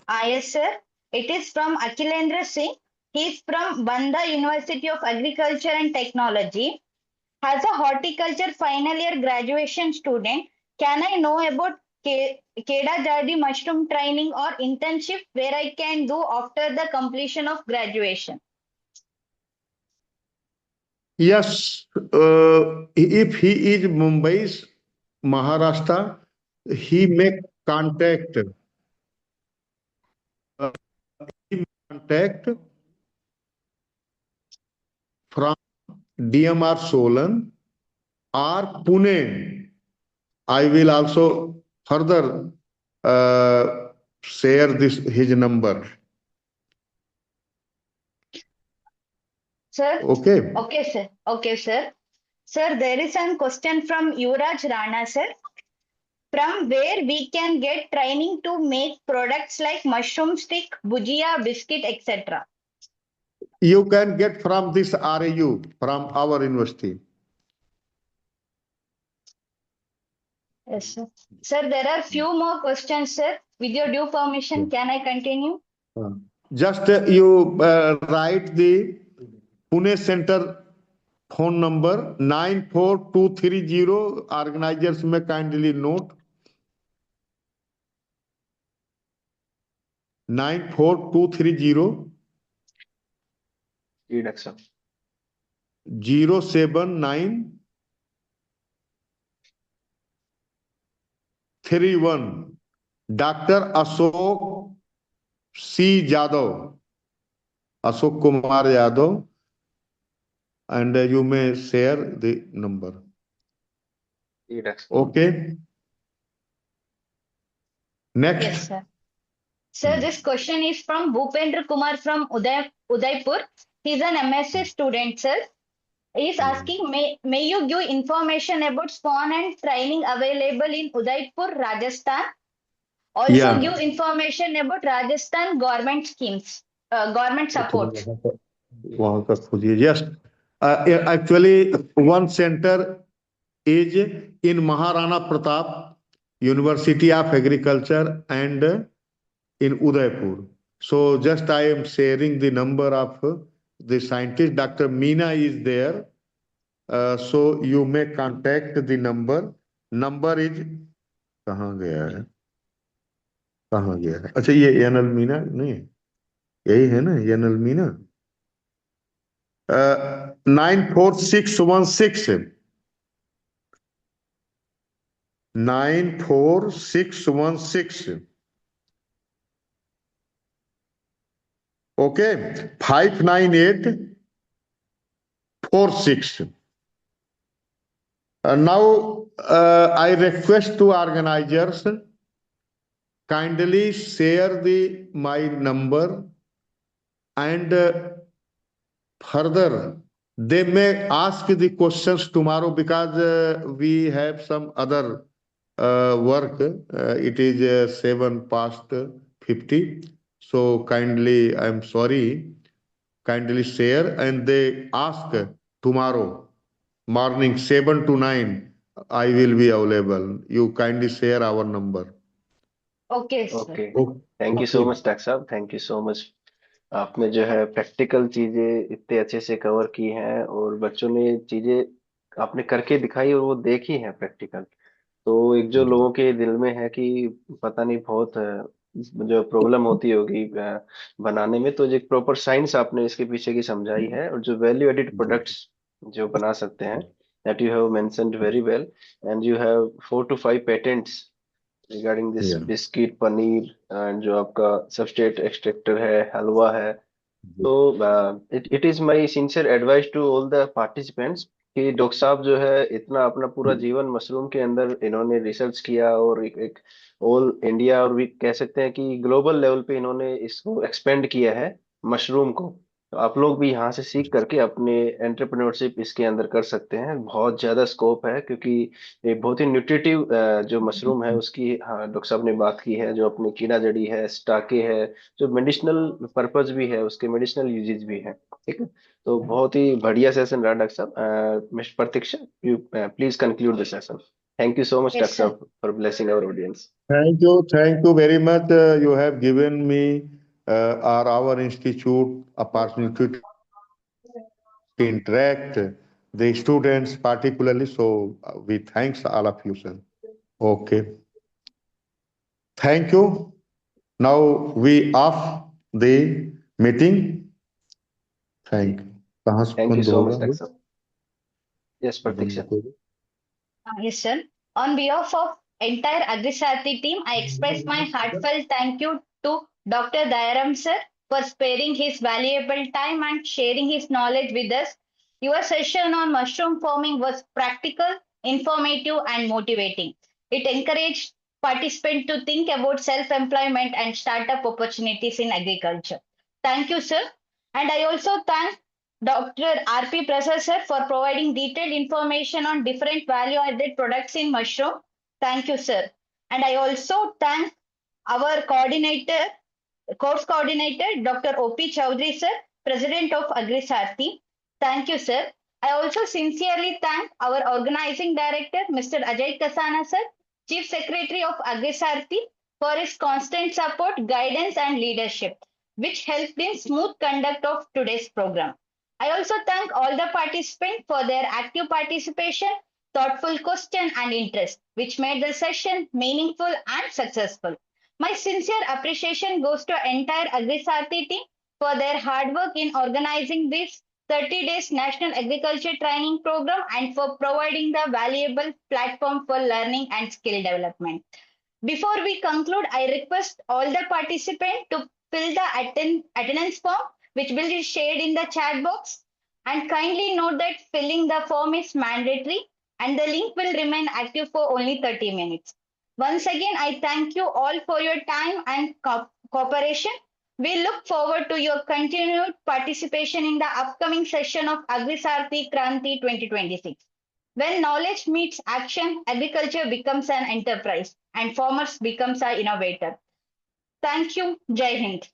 Yes, sir. It is from Akhilendra Singh. He is from Banda University of Agriculture and Technology. As a horticulture final year graduation student, can I know about Kedajardi mushroom training or internship where I can do after the completion of graduation? Yes, if he is Mumbai's Maharashtra, he may contact from DMR Solan or Pune. I will also further share his number. Sir? Okay. Okay, sir. Okay, sir. Sir, there is a question from Yuvraj Rana, sir. From where we can get training to make products like mushroom stick, bhujia, biscuit, etc. You can get from this RAU, from our university. Yes, sir. Sir, there are few more questions, sir. With your due permission, can I continue? Just you write the Pune Center phone number 94230. Organizers may kindly note 94230 ji doctor साहब 07931. Dr. Ashok C. Jadhav, Ashok Kumar Yadav, and you may share the number. जी doctor साहब Okay. Next. Yes, sir. Sir, this question is from Bhupendra Kumar from Udaipur. He's an MSc student, sir. He's asking, may you give information about spawn and training available in Udaipur, Rajasthan? Also Yeah. give information about Rajasthan government schemes, government support. Yes. Actually, one center is in Maharana Pratap University of Agriculture and in Udaipur. So just I am sharing the number of the scientist. Dr. Meena is there. So you may contact the number. Number is कहाँ गया है कहाँ गया है अच्छा ये NL Meena नहीं यही है ना NL Meena 94616 94616 okay 59846. Now I request to organizers kindly share my number and further they may ask the questions tomorrow because we have some other work. It is 7:50. So kindly, I'm sorry, kindly share and they ask tomorrow morning 7 to 9. I will be available. You kindly share our number. Okay, sir. Okay thank you so much doctor साहब thank you so much आपने जो है practical चीजें इतने अच्छे से cover की हैं और बच्चों ने चीजें आपने करके दिखाई और वो देखी हैं प्रैक्टिकल तो एक जो लोगों के दिल में है कि पता नहीं बहुत जो प्रॉब्लम होती होगी बनाने में तो जो एक प्रॉपर साइंस आपने इसके पीछे की समझाई है और जो वैल्यू एडेड प्रोडक्ट्स जो बना सकते हैं that you have mentioned very well and you have 4 to 5 patents regarding this Yeah. Biscuit paneer and जो आपका सबस्ट्रेट एक्सट्रैक्टर है हलवा है तो it is my sincere advice to all the participants कि डॉक्टर साहब जो है इतना अपना पूरा जीवन मशरूम के अंदर इन्होंने रिसर्च किया और एक ऑल इंडिया और भी कह सकते हैं कि ग्लोबल लेवल पे इन्होंने इसको एक्सपेंड किया है मशरूम को तो आप लोग भी यहाँ से सीख करके अपने एंटरप्रेन्योरशिप इसके अंदर कर सकते हैं बहुत ज्यादा स्कोप है क्योंकि ये बहुत ही न्यूट्रिटिव जो मशरूम है उसकी हाँ डॉक्टर साहब ने बात की है जो अपने कीड़ा जड़ी है स्टाके है जो मेडिसिनल पर्पज भी है उसके मेडिसिनल यूजेज भी है ठीक है तो बहुत ही बढ़िया सेशन रहा डॉक्टर साहब mister Pratiksha you please conclude the session thank you so much Yes, doctor sir. साहब for blessing our audience Thank you very much. You have given me our institute opportunity to interact the students particularly. So we thanks all of you, sir. Okay. Thank you. Now we off the meeting. Thank you. कहाँ से thank you बंद सो होगा much doctor साहब। Yes प्रतीक्षा। बंद करो। Yes, sir. On behalf of entire AgriSathi team, I express my heartfelt thank you to Dr. Dayaram sir for sparing his valuable time and sharing his knowledge with us. Your session on mushroom farming was practical, informative, and motivating. It encouraged participants to think about self-employment and startup opportunities in agriculture. Thank you, sir. And I also thank Dr. R.P. Prasad sir for providing detailed information on different value-added products in mushroom. Thank you, sir. And I also thank our course coordinator, Dr. O.P. Chowdhury sir, President of AgriSathi. Thank you, sir. I also sincerely thank our organizing director, Mr. Ajay Kasana sir, Chief Secretary of AgriSathi, for his constant support, guidance, and leadership, which helped in smooth conduct of today's program. I also thank all the participants for their active participation, thoughtful question, and interest, which made the session meaningful and successful. My sincere appreciation goes to entire AgriSathi team for their hard work in organizing this 30 days National Agriculture Training Program and for providing the valuable platform for learning and skill development. Before we conclude, I request all the participants to fill the attendance form, which will be shared in the chat box. And kindly note that filling the form is mandatory and the link will remain active for only 30 minutes. Once again, I thank you all for your time and cooperation. We look forward to your continued participation in the upcoming session of AgriSathi Kranti 2026. When knowledge meets action, agriculture becomes an enterprise and farmers becomes an innovator. Thank you. Jai Hind.